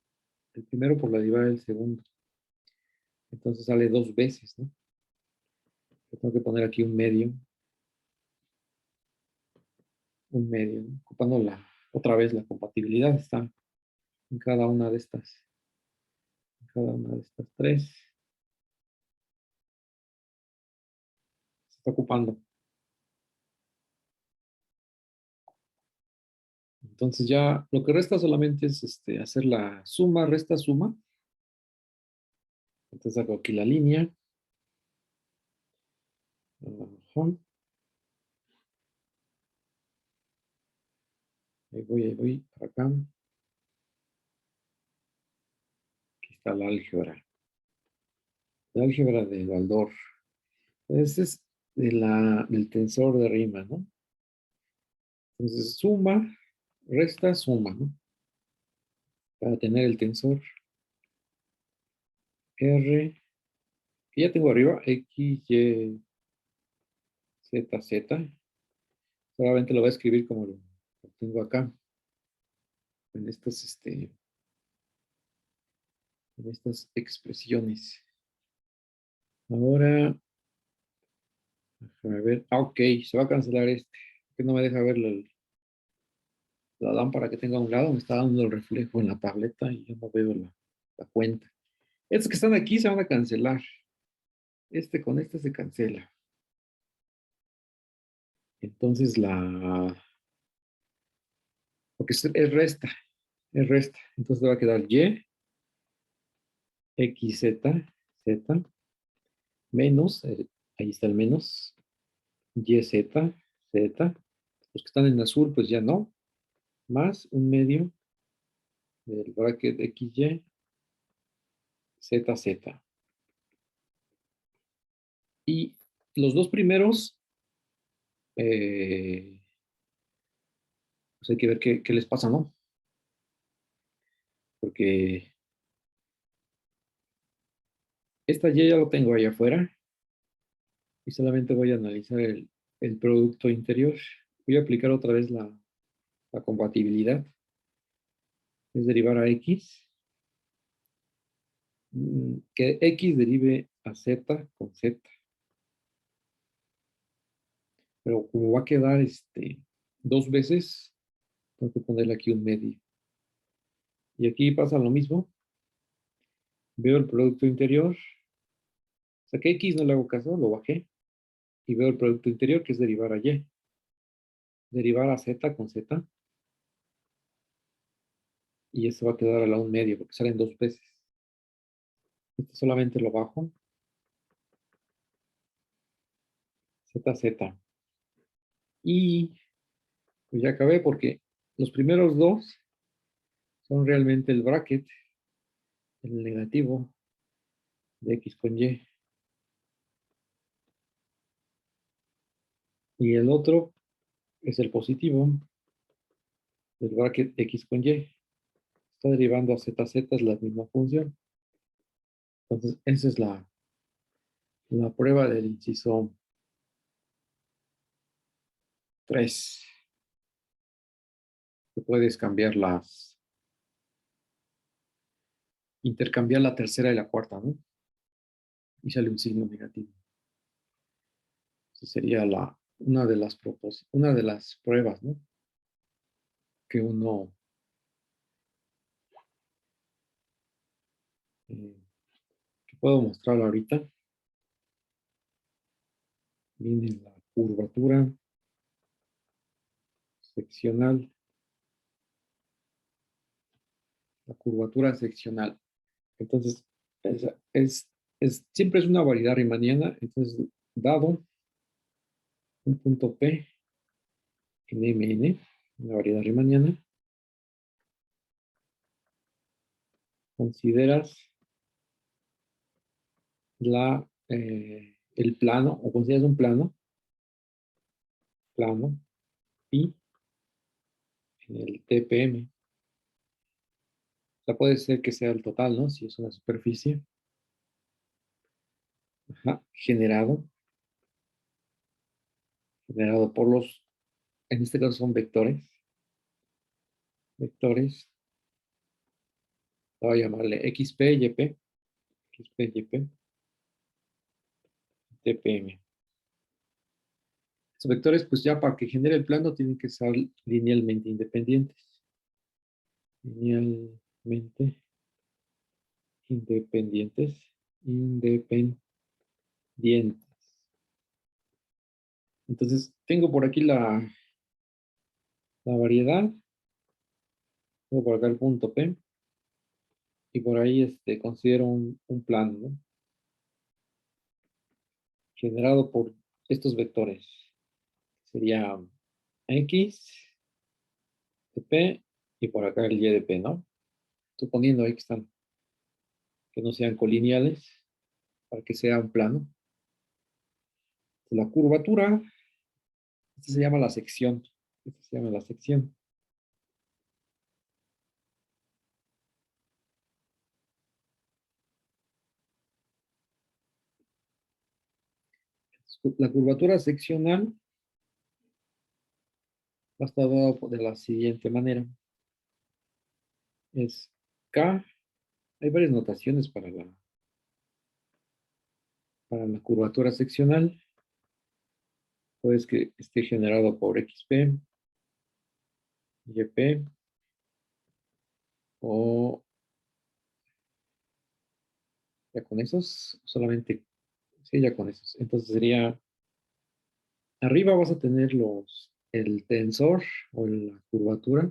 el primero por la derivada del segundo. Entonces sale dos veces, ¿no? Yo tengo que poner aquí un medio, ¿no? Ocupando otra vez la compatibilidad, está en cada una de estas tres. Se está ocupando. Entonces ya lo que resta solamente es hacer la suma, resta, suma. Entonces hago aquí la línea. Ajá. Ahí voy, para acá. Aquí está la álgebra. La álgebra de Baldor. Este es del tensor de Riemann, ¿no? Entonces suma, resta, suma, ¿no? Para tener el tensor R, que ya tengo arriba, X, Y, Z, Z. Solamente lo voy a escribir como lo tengo acá, en en estas expresiones. Ahora, déjame ver. Ah, ok, se va a cancelar este. Que no me deja ver la lámpara que tengo a un lado. Me está dando el reflejo en la tableta y yo no veo la cuenta. Estos que están aquí se van a cancelar. Este con este se cancela. Entonces porque es resta, es resta. Entonces va a quedar Y, X, Z, Z, menos, ahí está el menos, Y, Z, Z. Los que están en azul, pues ya no. Más un medio del bracket XY, ZZ. Y los dos primeros, pues hay que ver qué les pasa, ¿no? Porque esta Y ya lo tengo ahí afuera y solamente voy a analizar el producto interior. Voy a aplicar otra vez la compatibilidad. Es derivar a X, que X derive a Z con Z. Pero como va a quedar dos veces, tengo que ponerle aquí un medio. Y aquí pasa lo mismo. Veo el producto interior. O sea que X no le hago caso, lo bajé. Y veo el producto interior, que es derivar a Y. Derivar a Z con Z. Y eso va a quedar a la un medio, porque salen dos veces. Esto solamente lo bajo. Z, Z. Y pues ya acabé porque los primeros dos son realmente el bracket, el negativo de X con Y. Y el otro es el positivo del bracket X con Y. Está derivando a Z, Z, es la misma función. Entonces, esa es la prueba del inciso 3. Que puedes intercambiar la tercera y la cuarta, ¿no? Y sale un signo negativo. Esa sería una de las pruebas, ¿no? Que uno que puedo mostrar ahorita. Viene la curvatura seccional. La curvatura seccional. Entonces, siempre es una variedad riemanniana. Entonces, dado un punto P en Mn, una variedad riemanniana, consideras el plano, o consideras un plano pi en el TPM. O sea, puede ser que sea el total, ¿no? Si es una superficie. Ajá, generado por en este caso son vectores. Vectores, voy a llamarle XP, YP, XP, YP, TPM. Estos vectores, pues ya para que genere el plano, tienen que ser linealmente independientes. Linealmente independientes. Entonces, tengo por aquí la variedad. Tengo por acá el punto P. Y por ahí considero un plano, ¿no? Generado por estos vectores. Sería X de P y por acá el Y de P, ¿no? Suponiendo ahí que no sean colineales para que sea un plano. La curvatura, esta se llama la sección. Esta se llama la sección. La curvatura seccional va a estar dada de la siguiente manera. Es K. Hay varias notaciones para la curvatura seccional. Pues que esté generado por XP, YP, o ya con esos, solamente, sí, ya con esos. Entonces sería, arriba vas a tener el tensor o la curvatura.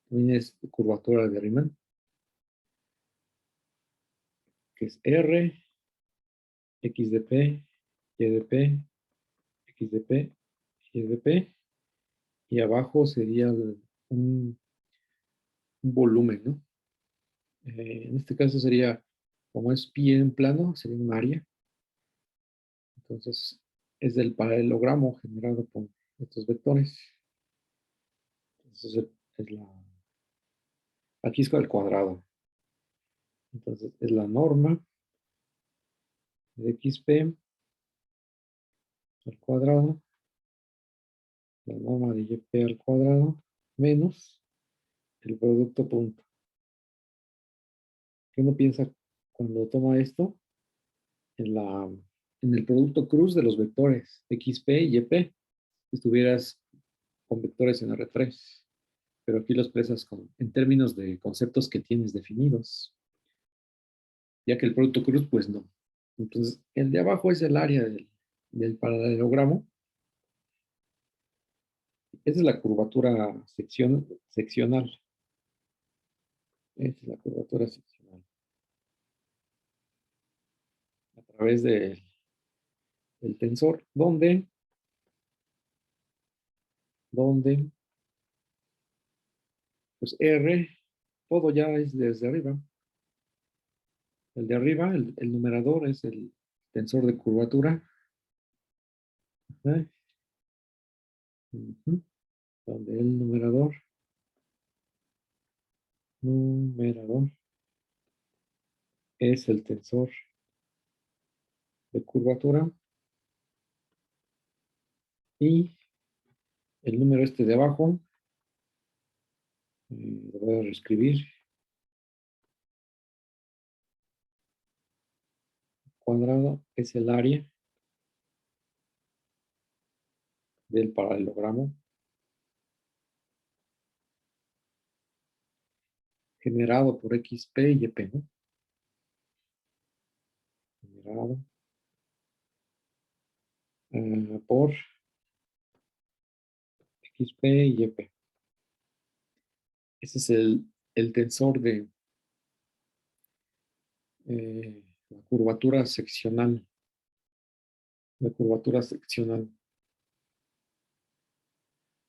También es curvatura de Riemann, que es R, X de P, Y de P, X de P, Y de P, y abajo sería un volumen, ¿no? En este caso sería, como es pi en plano, sería un área. Entonces, es del paralelogramo generado por estos vectores. Entonces, aquí es con el cuadrado. Entonces, es la norma de XP al cuadrado, la norma de YP al cuadrado, menos el producto punto. ¿Qué uno piensa cuando toma esto? En el producto cruz de los vectores XP y YP, si estuvieras con vectores en R3, pero aquí los expresas en términos de conceptos que tienes definidos, ya que el producto cruz, pues no. Entonces, el de abajo es el área del paralelogramo. Esa es la curvatura seccional. Esa es la curvatura seccional. A través del tensor, donde pues R, todo ya es desde arriba. El de arriba, el numerador es el tensor de curvatura. ¿Eh? Donde el numerador es el tensor de curvatura y el número de abajo, lo voy a reescribir, cuadrado es el área del paralelogramo generado por XP y YP, ¿no? Generado por XP y YP. Ese es el tensor de la curvatura seccional. La curvatura seccional.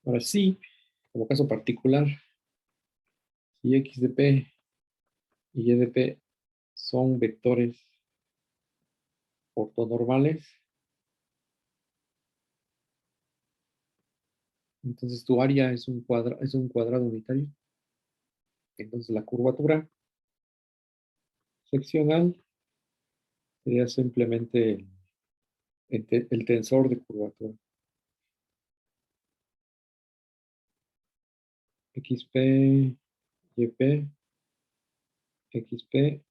Ahora sí, como caso particular, si X de P y Y de P son vectores ortonormales, entonces tu área es un cuadrado unitario. Entonces la curvatura seccional sería simplemente el tensor de curvatura. XP, YP, XP,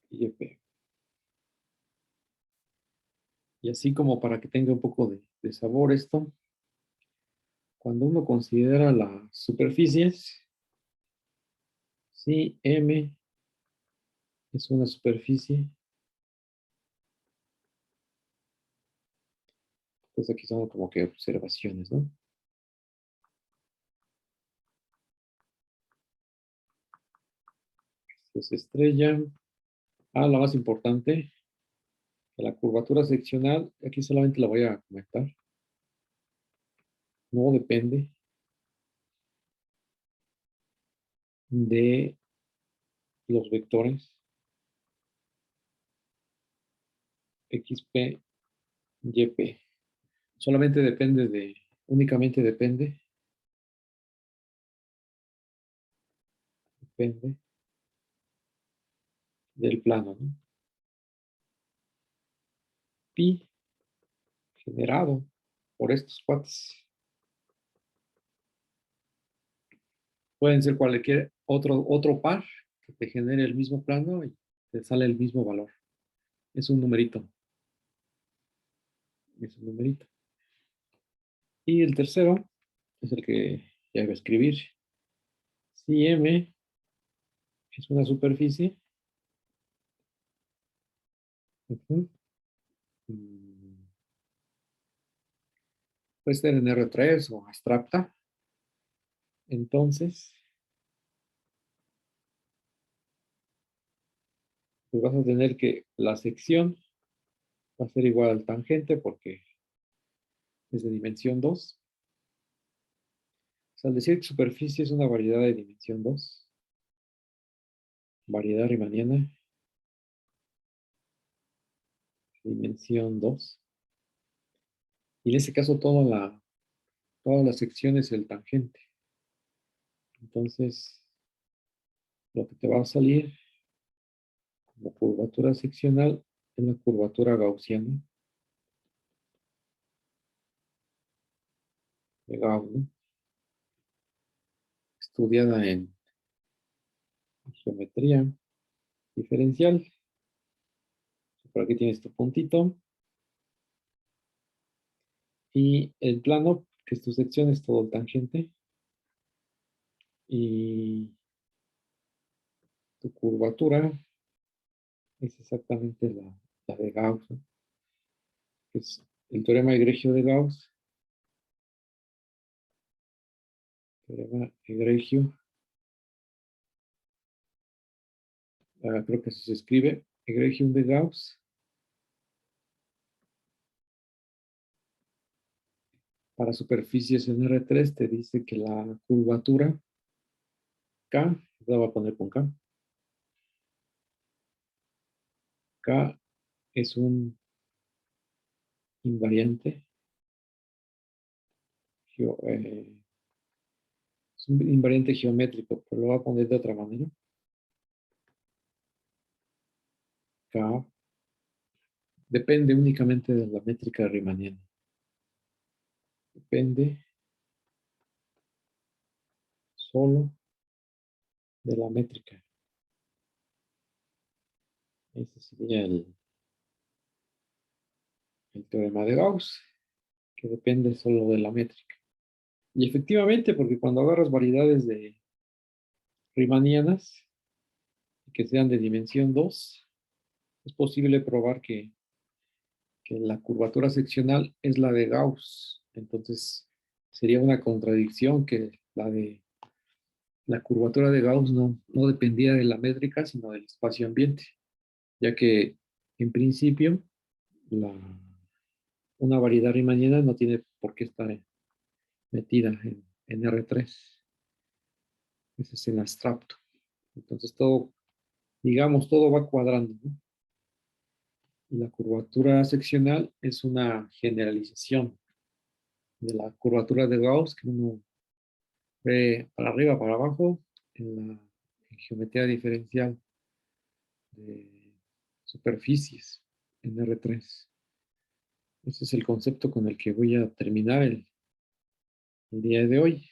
YP. Y así como para que tenga un poco de sabor esto, cuando uno considera las superficies, si M es una superficie, pues aquí son como que observaciones, ¿no? Esto es estrella. La más importante, la curvatura seccional, aquí solamente la voy a comentar. No depende de los vectores XP, YP. Solamente únicamente depende del plano, ¿no? Pi generado por estos cuates. Pueden ser cualquier otro par que te genere el mismo plano y te sale el mismo valor. Es un numerito. Es un numerito. Y el tercero es el que ya voy a escribir. Si M es una superficie, puede ser en R3 o abstracta, entonces pues vas a tener que la sección va a ser igual al tangente porque es de dimensión 2. O sea, al decir que superficie es una variedad de dimensión 2, variedad riemanniana, dimensión 2. Y en ese caso toda la sección es el tangente. Entonces, lo que te va a salir como curvatura seccional es la curvatura gaussiana de Gauss, ¿no? Estudiada en geometría diferencial. Por aquí tienes tu puntito. Y el plano, que es tu sección, es todo el tangente. Y tu curvatura es exactamente la de Gauss, ¿no? Que es el teorema egregio de Gauss. Teorema egregio. Creo que así se escribe. Egregium de Gauss. Para superficies en R3 te dice que la curvatura K, la voy a poner con K. K es un invariante. Es un invariante geométrico, pero lo voy a poner de otra manera. K depende únicamente de la métrica riemanniana. Depende solo de la métrica. Ese sería el teorema de Gauss, que depende solo de la métrica. Y efectivamente, porque cuando agarras variedades de riemannianas que sean de dimensión 2, es posible probar que que la curvatura seccional es la de Gauss. Entonces, sería una contradicción que la curvatura de Gauss no dependía de la métrica, sino del espacio ambiente, ya que en principio la, una variedad riemanniana no tiene por qué estar metida en R3. Ese es el abstracto. Entonces todo, digamos, todo va cuadrando, ¿no? Y la curvatura seccional es una generalización de la curvatura de Gauss que uno ve para arriba, para abajo, en geometría diferencial de superficies en R3. Ese es el concepto con el que voy a terminar el día de hoy.